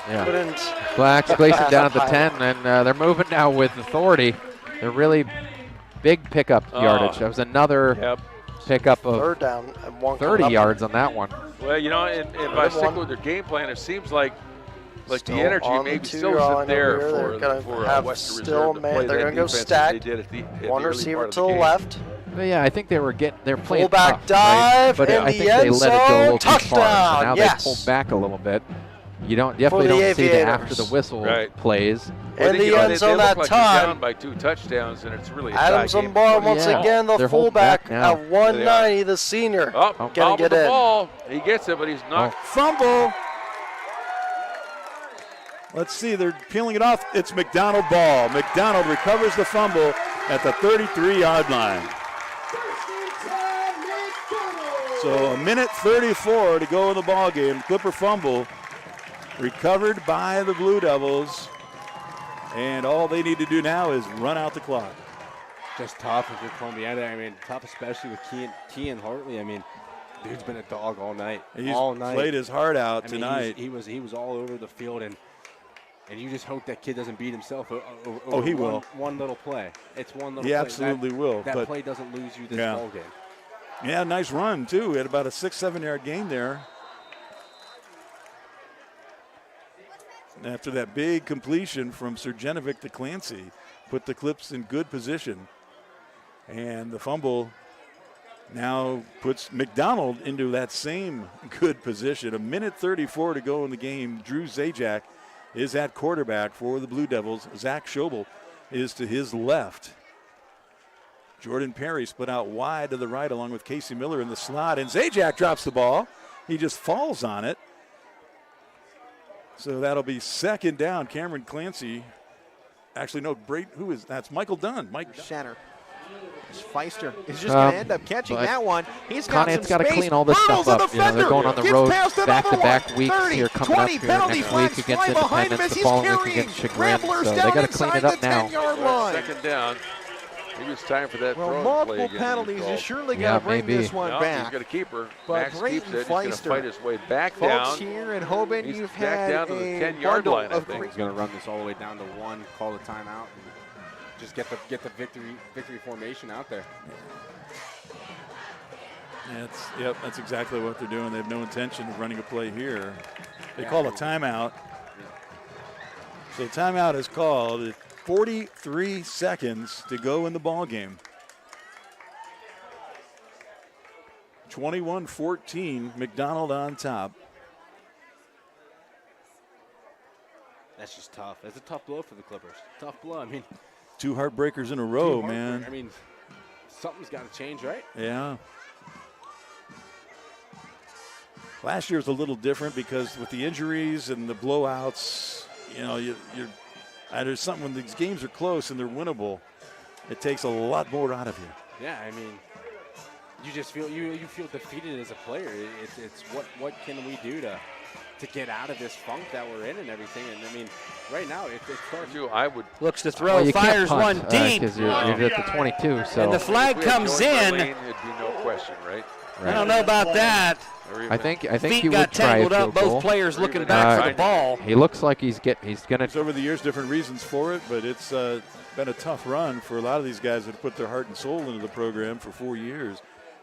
Yeah. Couldn't Blacks placing pass down up at the high 10, and they're moving now with authority. They're really big pickup yardage. That was another pickup of third down and one 30 coming up. yards on that one. Well, you know, and by sticking with their game plan, it seems like the Still energy on maybe the still 2-yard isn't line there over here. They're gonna for have Western still Reserve to play they're that gonna go defense stacked. as they did at the One early receiver part of to the the game. left. But yeah, I think they're playing Fullback tough, dive right? But in I the think end they let it go a little zone. too far. So Touchdown, now yes. they pulled back a little bit. You For definitely the don't see the Aviators. after the whistle plays. In the end zone they that look like time. they're down by 2 touchdowns, and it's really a tie Adams game. on ball once again. The They're holding fullback back now. at 190, the senior. Oh, Gonna ball get with the in. ball. He gets it, but he's not. Fumble. Let's see, they're peeling it off. It's McDonald ball. McDonald recovers the fumble at the 33-yard line. So a minute 34 to go in the ball game. Clipper fumble recovered by the Blue Devils. And all they need to do now is run out the clock. Just tough if you're Columbiana. I mean, tough especially with Kean Hartley. I mean, dude's been a dog all night. He's all night. played his heart out I mean, tonight. He was all over the field, and you just hope that kid doesn't beat himself over he will. one little play. It's one little He play. absolutely will, That but- play doesn't lose you this Yeah. ball game. Yeah, nice run, too. He had about a 6-7 yard gain there. After that big completion from Surjanovic to Clancy, put the Clips in good position. And the fumble now puts McDonald into that same good position. A minute 34 to go in the game. Drew Zajac is at quarterback for the Blue Devils. Zach Schobel is to his left. Jordan Perry split out wide to the right along with Casey Miller in the slot. And Zajac drops the ball. He just falls on it. So that'll be second down. Cameron Clancy. Actually, no, who is that's Michael Dunn. Mike Shanner. Feister is just going to end up catching but that one. He's got some Conneaut's got to space. clean all this Hurdles stuff the up. You know, they're defender. going on the Gets road past another back-to-back one. weeks 30, here coming 20 up here penalty next flags week against fly behind him Independence, as the he's following week carrying against Chagrin. Ramblers So down they got to clean inside it up the now. 10-yard line. Second down. Maybe it's time for that Well, throw play multiple again. penalties. You surely got to bring this one No, back. He's going to keep her. But Max keeps it. He's going to fight his way back folks down. here at Hoban, He's you've back had down to the a 10-yard bundle line, I of think. He's going to run this all the way down to 1, call the timeout, and just get the victory formation out there. Yeah, that's exactly what they're doing. They have no intention of running a play here. They call a timeout. So timeout is called at 43 seconds to go in the ball game. 21-14, McDonald on top. That's just tough. That's a tough blow for the Clippers. Tough blow. I mean, 2 heartbreakers in a row, man. I mean, something's got to change, right? Yeah. Last year was a little different because with the injuries and the blowouts, you know, there's something when these games are close and they're winnable, it takes a lot more out of you. Yeah, I mean, you just feel you feel defeated as a player. It's what can we do to get out of this funk that we're in and everything. And I mean, right now it starts. I would looks to throw, Well, you fires can't punt, one deep, because you're at the 22. So and the flag comes in. It'd be no question, right? I don't know about that. I think Feet he got would try a tangled up. field goal. Both players looking back for the ball. He looks like he's gonna. There's over the years different reasons for it, but it's been a tough run for a lot of these guys that put their heart and soul into the program for 4 years.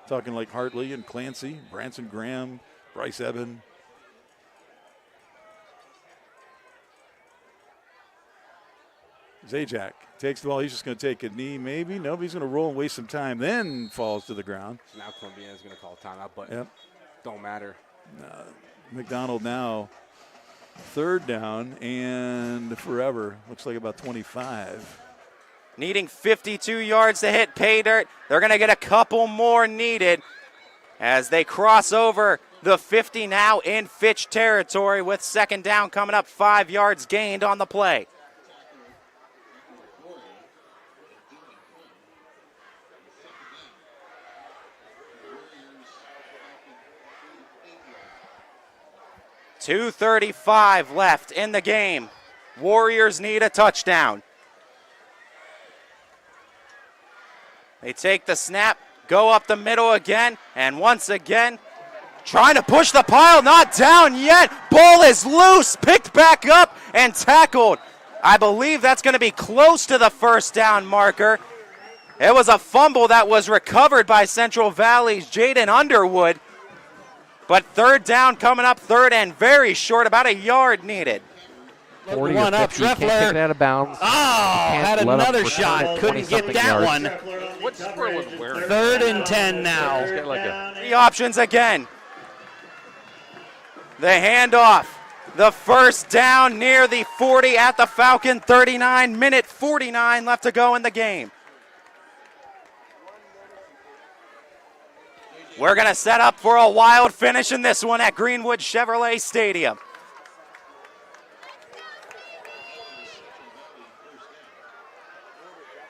Talking like Hartley and Clancy, Branson Graham, Bryce Eben. Zajac takes the ball. He's just going to take a knee, maybe. Nope, he's going to roll and waste some time, then falls to the ground. Now Columbiana is going to call timeout, but Yep. don't matter. McDonald now 3rd down and forever. Looks like about 25. Needing 52 yards to hit pay dirt. They're going to get a couple more needed as they cross over the 50 now in Fitch territory with 2nd down coming up, 5 yards gained on the play. .235 left in the game. Warriors need a touchdown. They take the snap, go up the middle again, and once again, trying to push the pile, not down yet. Ball is loose, picked back up and tackled. I believe that's going to be close to the 1st down marker. It was a fumble that was recovered by Central Valley's Jaden Underwood. But 3rd down coming up, 3rd and very short, about a yard needed. 40 one or up, 50, can't Treffler. take it out of bounds. Oh, had another shot. Couldn't get that one. What's Sperlin wearing? 3rd and 10 now. He's got like a 3 options again. The handoff. The 1st down near the 40 at the Falcon 39, minute 49 left to go in the game. We're going to set up for a wild finish in this one at Greenwood Chevrolet Stadium.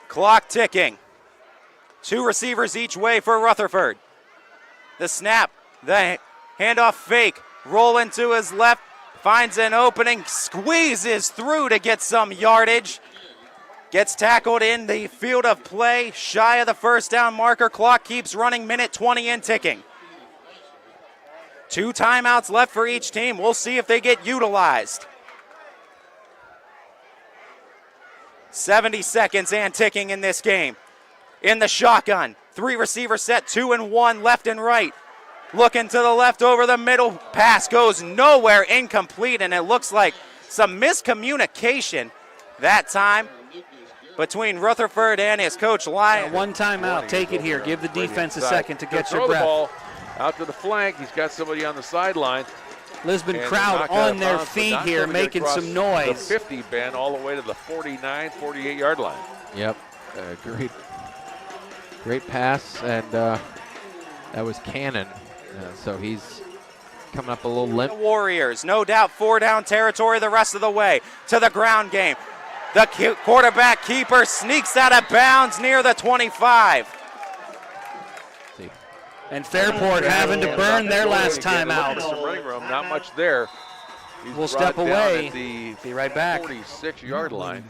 Clock ticking. 2 receivers each way for Rutherford. The snap, the handoff fake, roll into his left, finds an opening, squeezes through to get some yardage. Gets tackled in the field of play, shy of the 1st down marker. Clock keeps running, minute 20 and ticking. 2 timeouts left for each team. We'll see if they get utilized. 70 seconds and ticking in this game. In the shotgun, 3 receiver set, 2 and 1 left and right. Looking to the left over the middle, pass goes nowhere, incomplete, and it looks like some miscommunication that time between Rutherford and his coach Lyon. One timeout, take it here. Give the defense a second to get Throw your the breath. ball out to the flank. He's got somebody on the sideline. Lisbon And crowd knock out on of their bounds, but feet not here, gonna get making across some noise. The 50, Ben, all the way to the 49, 48-yard line. Yep, great pass, and that was Cannon. So he's coming up a little limp. The Warriors, no doubt 4 down territory the rest of the way to the ground game. The quarterback keeper sneaks out of bounds near the 25. And Fairport having to burn their last timeout. Some running room, not much there. He's We'll brought step down away. At the Be right back. 46-yard line.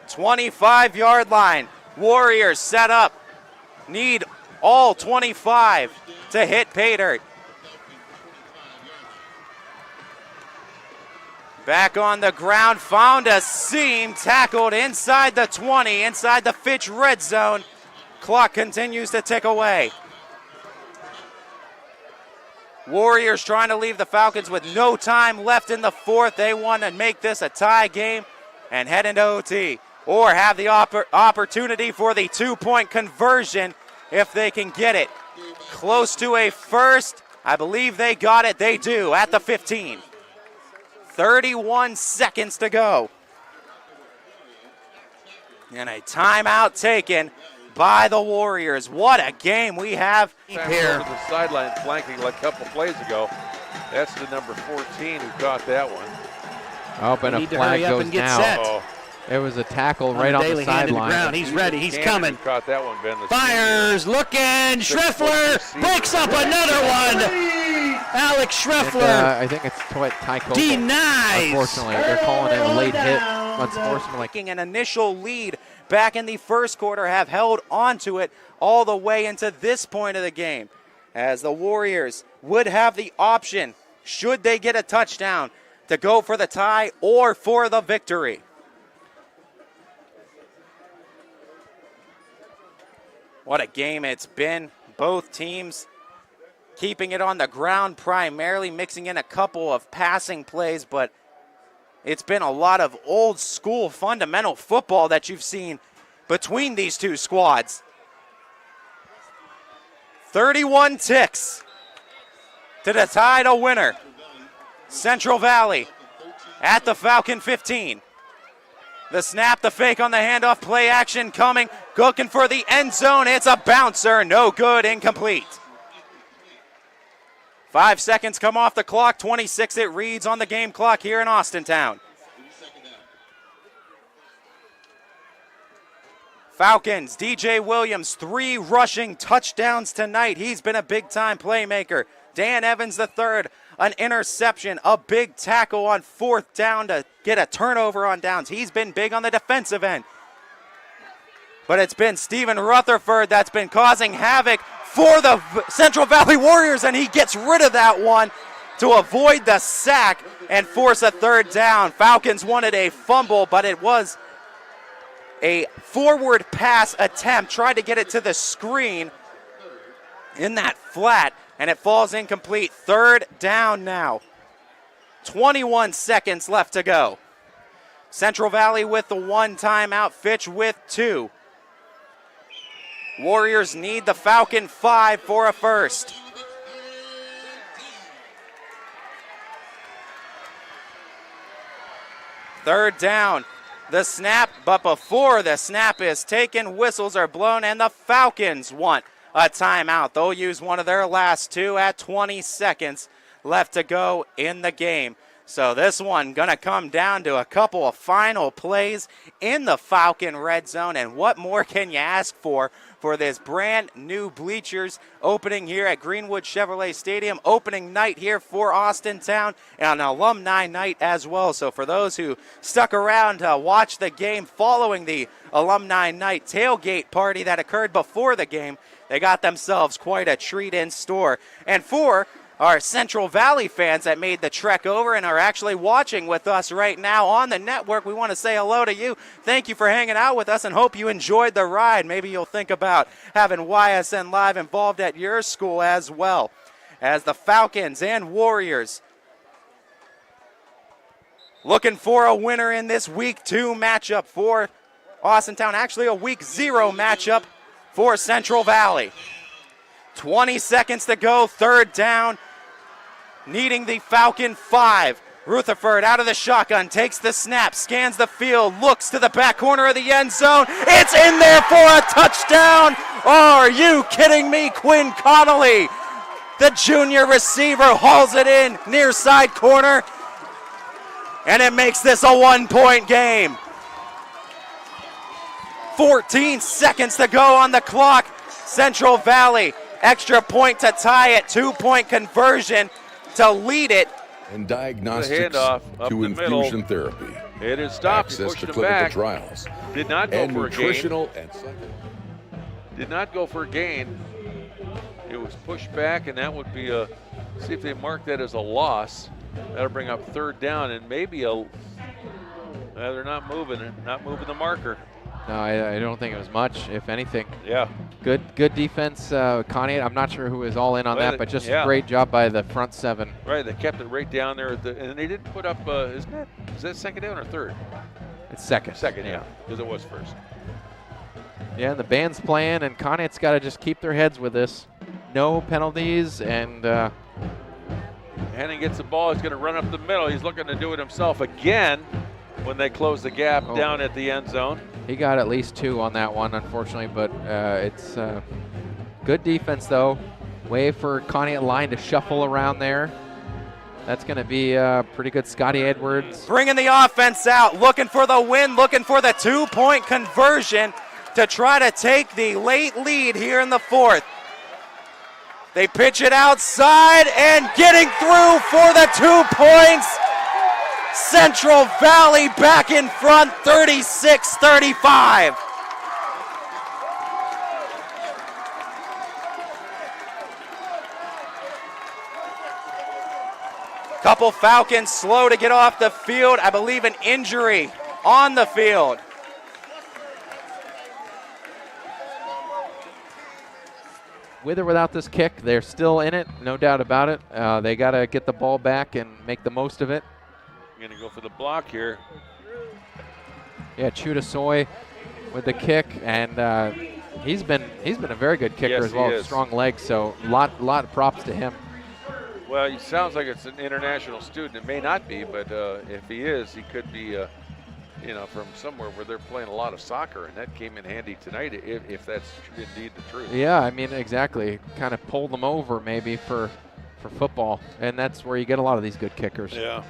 25-yard line. Warriors set up. Need all 25 to hit pay dirt. Back on the ground, found a seam, tackled inside the 20, inside the Fitch red zone. Clock continues to tick away. Warriors trying to leave the Falcons with no time left in the fourth. They want to make this a tie game and head into OT, or have the opportunity for the 2-point conversion if they can get it. Close to a first. I believe they got it. They do at the 15. 31 seconds to go. And a timeout taken by the Warriors. What a game we have here. here. Over the sideline flanking like a couple plays ago. That's the number 14 who caught that one. Oh, but a flag goes now. Oh. It was a tackle right on the sideline. He's ready. He's coming. Caught that one, Ben. Fires, looking. Schreffler picks up another one. Alex Schreffler. And, I think it's Ty Coble. Denies. Unfortunately, they're calling it a late hit. Unfortunately, an initial lead back in the first quarter, have held onto it all the way into this point of the game, as the Warriors would have the option, should they get a touchdown, to go for the tie or for the victory. What a game it's been. Both teams keeping it on the ground primarily, mixing in a couple of passing plays, but it's been a lot of old school fundamental football that you've seen between these two squads. 31 ticks to decide a winner. Central Valley at the Falcon 15. The snap, the fake on the handoff, play action coming, looking for the end zone. It's a bouncer, no good, incomplete. 5 seconds come off the clock, 26 it reads on the game clock here in Austintown. Falcons, DJ Williams, 3 rushing touchdowns tonight. He's been a big-time playmaker. Dan Evans III, an interception, a big tackle on 4th down to get a turnover on downs. He's been big on the defensive end. But it's been Stephen Rutherford that's been causing havoc for the Central Valley Warriors, and he gets rid of that one to avoid the sack and force a 3rd down. Falcons wanted a fumble, but it was a forward pass attempt, tried to get it to the screen in that flat, and it falls incomplete. 3rd down now. 21 seconds left to go. Central Valley with the 1 timeout, Fitch with 2. Warriors need the Falcon 5 for a first. Third down. The snap, but before the snap is taken, whistles are blown, and the Falcons want a timeout. They'll use one of their last 2 at 20 seconds left to go in the game. So this one going to come down to a couple of final plays in the Falcon red zone, and what more can you ask for this brand new bleachers opening here at Greenwood Chevrolet Stadium, opening night here for Austintown, and an alumni night as well. So for those who stuck around to watch the game following the alumni night tailgate party that occurred before the game, they got themselves quite a treat in store. And for our Central Valley fans that made the trek over and are actually watching with us right now on the network, we want to say hello to you. Thank you for hanging out with us and hope you enjoyed the ride. Maybe you'll think about having YSN Live involved at your school as well, as the Falcons and Warriors looking for a winner in this Week 2 matchup for Austintown. Actually, a Week 0 matchup for Central Valley. 20 seconds to go, 3rd down. Needing the Falcon 5. Rutherford out of the shotgun, takes the snap, scans the field, looks to the back corner of the end zone. It's in there for a touchdown. Are you kidding me? Quinn Connolly, the junior receiver, hauls it in near side corner, and it makes this a 1-point game. 14 seconds to go on the clock. Central Valley, extra point to tie it, 2-point conversion to lead it. And diagnostics to infusion therapy. It is stopped. He access pushed to him clinical back. trials, Did not go and for a gain. nutritional and psych- Did not go for a gain. It was pushed back, and that would be a, see if they mark that as a loss. That'll bring up third down and maybe a, they're not moving the marker. No, I don't think it was much, if anything. Yeah. Good defense, Connie. I'm not sure who was all in on Well, that, but just yeah. a great job by the front seven. Right, they kept it right down there, and they didn't put up, is that second down or third? It's second. Second, yeah, because it was first. Yeah, and the band's playing, and Connett's got to just keep their heads with this. No penalties, and Henning gets the ball. He's going to run up the middle. He's looking to do it himself again when they close the gap down at the end zone. he got at least 2 on that one, unfortunately, but it's good defense, though. Way for Conneaut line to shuffle around there. That's going to be pretty good. Scotty Edwards. Bringing the offense out, looking for the win, looking for the 2-point conversion to try to take the late lead here in the fourth. They pitch it outside and getting through for the 2 points. Central Valley back in front, 36-35. Couple Falcons slow to get off the field. I believe an injury on the field. With or without this kick, they're still in it, no doubt about it. They got to get the ball back and make the most of it. Going to go for the block here. Yeah, Chudasoy with the kick, and he's been a very good kicker Yes, as well. he is. Strong legs, so lot of props to him. Well, he sounds like it's an international student. It may not be, but if he is, he could be, from somewhere where they're playing a lot of soccer, and that came in handy tonight if that's indeed the truth. Yeah, I mean, exactly. Kind of pull them over maybe for football, and that's where you get a lot of these good kickers. Yeah.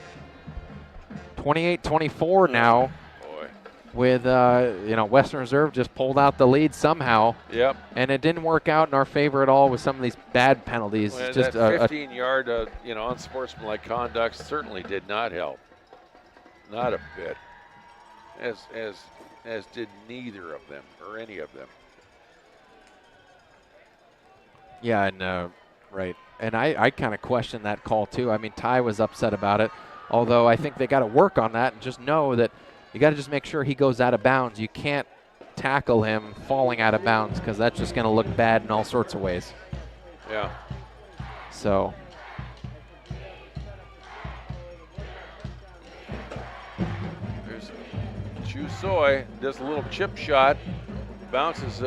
28-24 now. Boy. With Western Reserve just pulled out the lead somehow. Yep. And it didn't work out in our favor at all with some of these bad penalties. Well, Just that 15-yard, unsportsmanlike conduct certainly did not help. Not a bit. As did neither of them or any of them. Yeah, and right. And I kind of questioned that call too. I mean, Ty was upset about it, although I think they got to work on that and just know that you got to just make sure he goes out of bounds. You can't tackle him falling out of bounds because that's just going to look bad in all sorts of ways. Yeah. So. There's Chusoy, does a little chip shot, bounces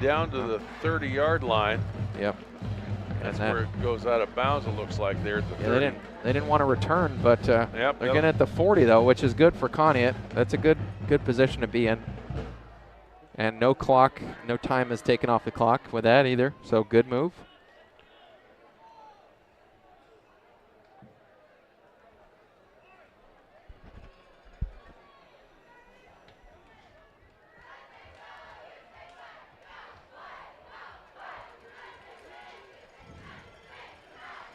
down to the 30-yard line. Yep. That's where it goes out of bounds, it looks like there at the 30. They didn't want to return, but they're Yep. getting at the 40 though, which is good for Conneaut. That's a good position to be in. And no clock, no time is taken off the clock with that either. So good move.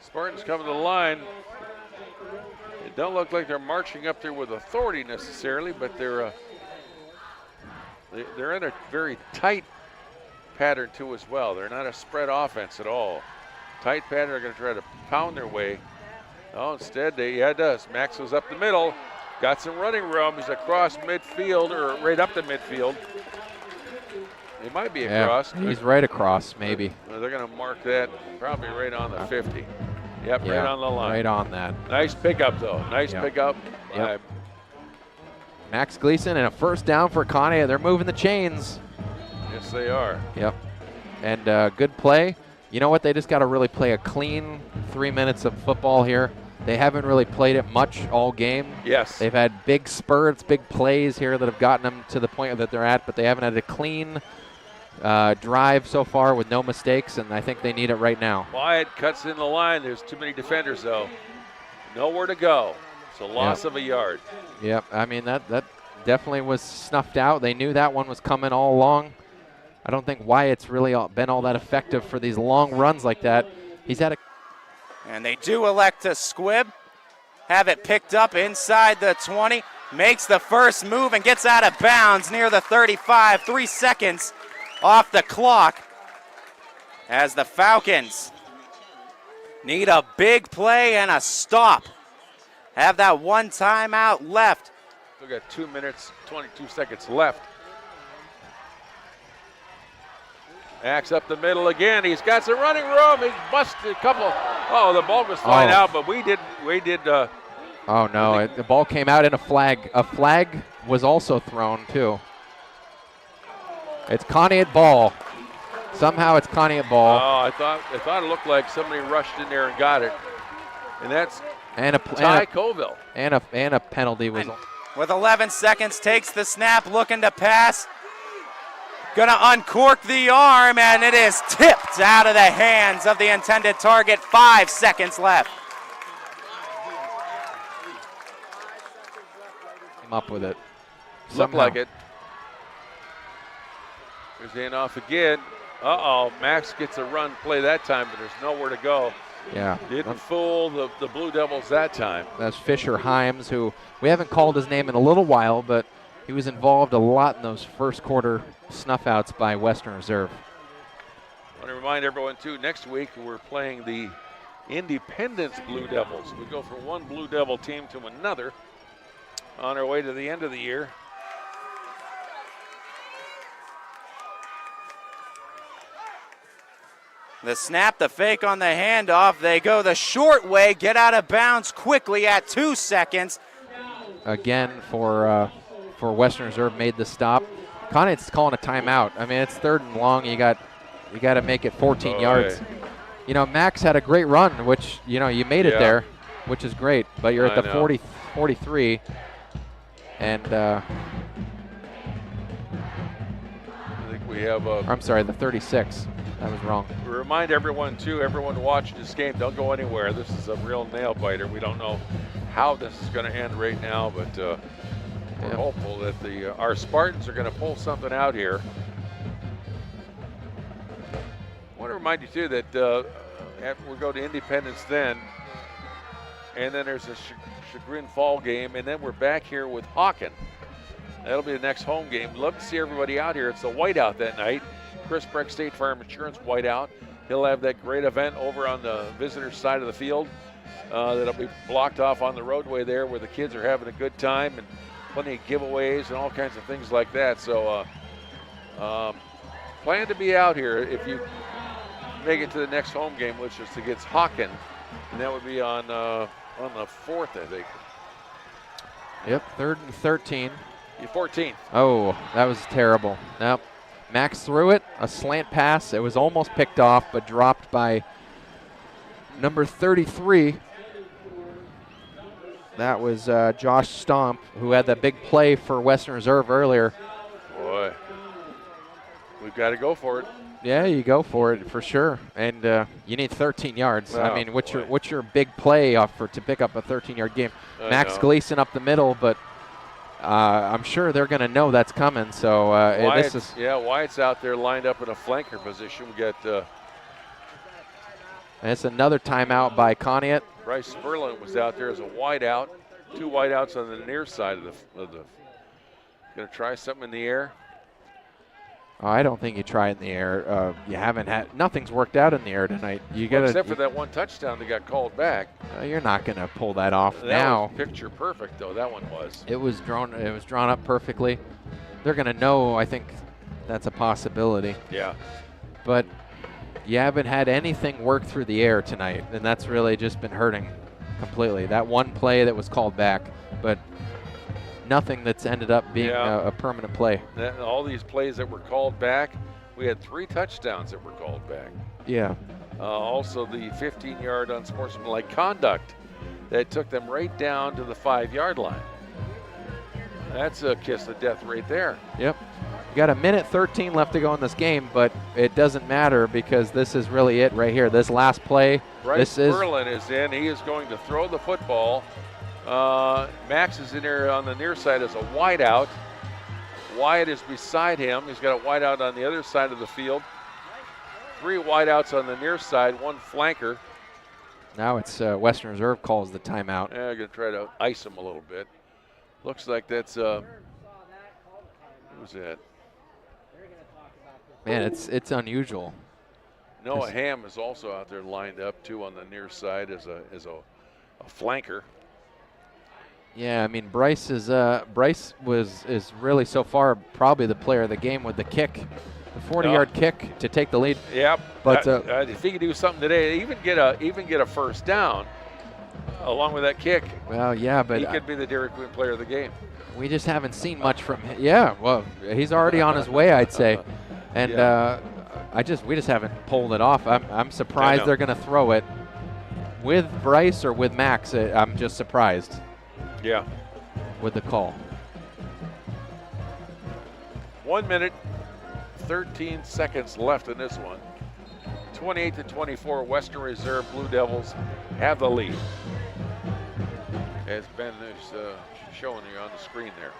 Spartans come to the line. It don't look like they're marching up there with authority necessarily, but they're in a very tight pattern too as well. They're not a spread offense at all. Tight pattern. They're going to try to pound their way. Oh, instead does. Max was up the middle, got some running room. He's across midfield or right up the midfield. He might be across. He's right across, maybe. They're going to mark that probably right on the 50. Yep, Yeah, right on the line. right on that. Nice pickup, though. Nice Yep. pickup. Yep. Max Gleason and a first down for Conneaut. They're moving the chains. Yes, they are. Yep. And good play. You know what? They just got to really play a clean 3 minutes of football here. They haven't really played it much all game. Yes. They've had big spurts, big plays here that have gotten them to the point that they're at, but they haven't had a clean drive so far with no mistakes, and I think they need it right now. Wyatt cuts in the line. There's too many defenders, though. Nowhere to go. It's a loss of a yard. Yep, I mean, that definitely was snuffed out. They knew that one was coming all along. I don't think Wyatt's really been all that effective for these long runs like that. He's had a... And they do elect to squib, have it picked up inside the 20. makes the first move and gets out of bounds near the 35. 3 seconds off the clock as the Falcons need a big play and a stop. Have that one timeout left. We got 2 minutes, 22 seconds left. Max up the middle again. He's got some running room. He's busted a couple. Oh, the ball was flying out, but we did. Oh no! The ball came out in a flag. A flag was also thrown too. It's Conneaut ball. Somehow it's Conneaut ball. Oh, I thought it looked like somebody rushed in there and got it, and that's Ty Colville. And a penalty was. With 11 seconds, takes the snap, looking to pass. Gonna uncork the arm, and it is tipped out of the hands of the intended target. 5 seconds left. Came up with it. Looked like it. There's the handoff again. Uh-oh, Max gets a run play that time, but there's nowhere to go. Yeah. Didn't fool the Blue Devils that time. That's Fisher Himes, who we haven't called his name in a little while, but he was involved a lot in those first quarter snuff outs by Western Reserve. I want to remind everyone, too, next week we're playing the Independence Blue Devils. We go from one Blue Devil team to another on our way to the end of the year. The snap, the fake on the handoff. They go the short way, get out of bounds quickly at 2 seconds. Again, for Western Reserve made the stop. Conneaut's calling a timeout. I mean, it's 3rd and long. You got to make it 14 yards. You know, Max had a great run, which you made it there, which is great. But you're at the 43, and I think we have I'm sorry, the 36. That was wrong. We remind everyone, too, everyone watching this game, don't go anywhere. This is a real nail biter. We don't know how this is going to end right now, but we're hopeful that our Spartans are going to pull something out here. I want to remind you, too, that after we go to Independence then, and then there's a Chagrin Fall game, and then we're back here with Hawken. That'll be the next home game. Love to see everybody out here. It's the whiteout that night. Chris Breck State Farm Insurance whiteout. He'll have that great event over on the visitor side of the field that'll be blocked off on the roadway there where the kids are having a good time and plenty of giveaways and all kinds of things like that. So plan to be out here if you make it to the next home game, which is against Hawken, and that would be on the 4th, I think. Yep, 3rd and 13. 14th. Oh, that was terrible. Nope. Max threw it, a slant pass. It was almost picked off, but dropped by number 33. That was Josh Stomp, who had that big play for Western Reserve earlier. Boy, we've got to go for it. Yeah, you go for it for sure, and you need 13 yards. Oh, I mean, what's your big play to pick up a 13-yard game? Max know. Gleason up the middle, but I'm sure they're going to know that's coming. So Wyatt's out there lined up in a flanker position. We got. And it's another timeout by Conneaut. Bryce Sperlin was out there as a wideout. 2 wideouts on the near side of the. Going to try something in the air. Oh, I don't think you try it in the air. You haven't had nothing's worked out in the air tonight. Except for that one touchdown that got called back. You're not going to pull that off that now. Was picture perfect though. That one was. It was drawn up perfectly. They're going to know. I think that's a possibility. Yeah. But you haven't had anything work through the air tonight, and that's really just been hurting completely. That one play that was called back, but nothing that's ended up being a permanent play. All these plays that were called back, we had 3 touchdowns that were called back. Yeah. Also the 15-yard unsportsmanlike conduct that took them right down to the 5-yard line. That's a kiss of death right there. Yep. You got 1:13 left to go in this game, but it doesn't matter because this is really it right here. This last play. Bryce Berlin is in. He is going to throw the football. Max is in there on the near side as a wideout. Wyatt is beside him. He's got a wideout on the other side of the field. 3 wideouts on the near side, 1 flanker. Now it's Western Reserve calls the timeout. Yeah, I'm going to try to ice him a little bit. Looks like that's who's that? Man, it's unusual. Noah Ham is also out there lined up too on the near side as a flanker. Yeah, I mean Bryce is really so far probably the player of the game with the kick, the 40-yard kick to take the lead. Yep. But if he could do something today, even get a first down, along with that kick. Well, yeah, but he could be the Dairy Queen player of the game. We just haven't seen much from him. Yeah, well, he's already on his way, I'd say, and we just haven't pulled it off. I'm surprised they're going to throw it with Bryce or with Max. I'm just surprised. Yeah. With the call. 1 minute, 13 seconds left in this one. 28-24, Western Reserve Blue Devils have the lead. As Ben is showing you on the screen there.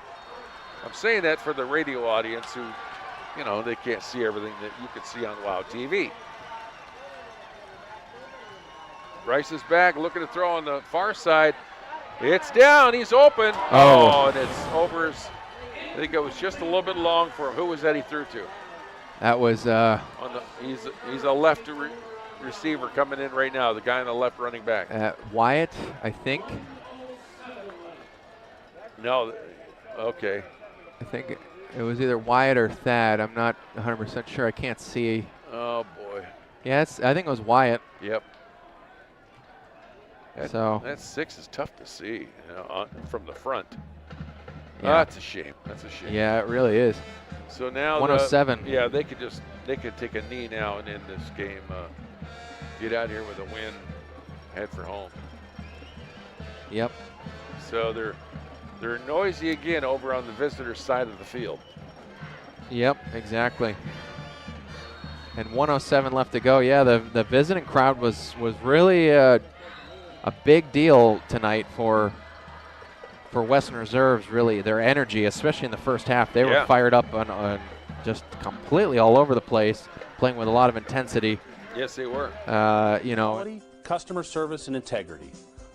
I'm saying that for the radio audience who, they can't see everything that you can see on WOW TV. Bryce is back, looking to throw on the far side. It's down, he's open. And it's over. I think it was just a little bit long for him. Who was that he threw to? That was he's a left receiver coming in right now, the guy on the left running back. Wyatt, I think. No, okay. I think it was either Wyatt or Thad. I'm not 100% sure. I can't see. Oh, boy. Yeah, I think it was Wyatt. Yep. That 6 is tough to see from the front. Yeah. That's a shame. That's a shame. Yeah, it really is. So now 107. They could take a knee now and end this game. Get out here with a win, head for home. Yep. So they're noisy again over on the visitor side of the field. Yep, exactly. And 107 left to go. Yeah, the visiting crowd was really a big deal tonight for Western Reserves. Really, their energy, especially in the first half, they were fired up on just completely all over the place, playing with a lot of intensity. Yes, they were. Quality, customer service, and integrity.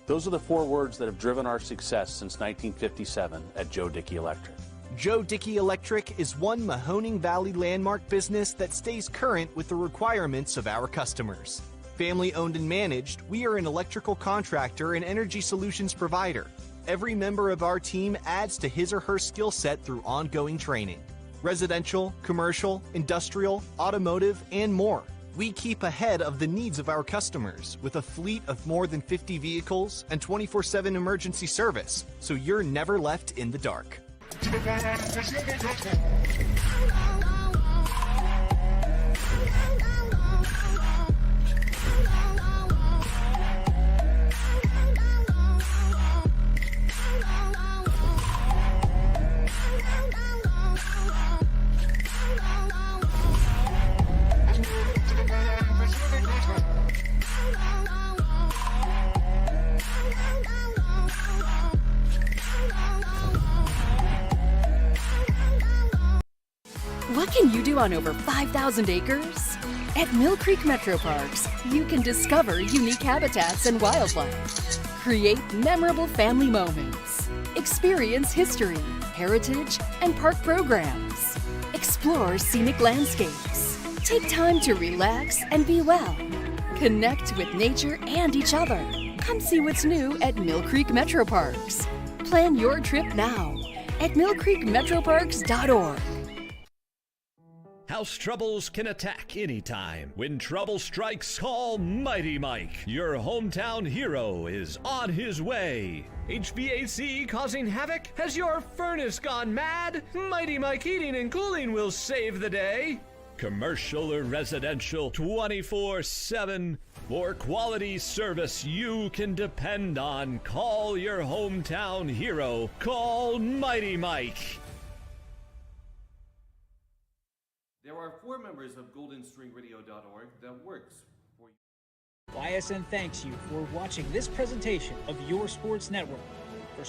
Those are the 4 words that have driven our success since 1957 at Joe Dickey Electric. Joe Dickey Electric is one Mahoning Valley landmark business that stays current with the requirements of our customers. Family owned and managed, we are an electrical contractor and energy solutions provider. Every member of our team adds to his or her skill set through ongoing training. Residential, commercial, industrial, automotive, and more. We keep ahead of the needs of our customers with a fleet of more than 50 vehicles and 24/7 emergency service, so you're never left in the dark. What can you do on over 5,000 acres? At Mill Creek Metro Parks, you can discover unique habitats and wildlife, create memorable family moments, experience history, heritage, and park programs, explore scenic landscapes, take time to relax and be well, connect with nature and each other. Come see what's new at Mill Creek Metro Parks. Plan your trip now at millcreekmetroparks.org. House troubles can attack anytime. When trouble strikes, call Mighty Mike. Your hometown hero is on his way. HVAC causing havoc? Has your furnace gone mad? Mighty Mike Heating and Cooling will save the day. Commercial or residential, 24/7. For quality service you can depend on, call your hometown hero. Call Mighty Mike. There are 4 members of GoldenStringRadio.org that works for you. YSN thanks you for watching this presentation of your sports network. For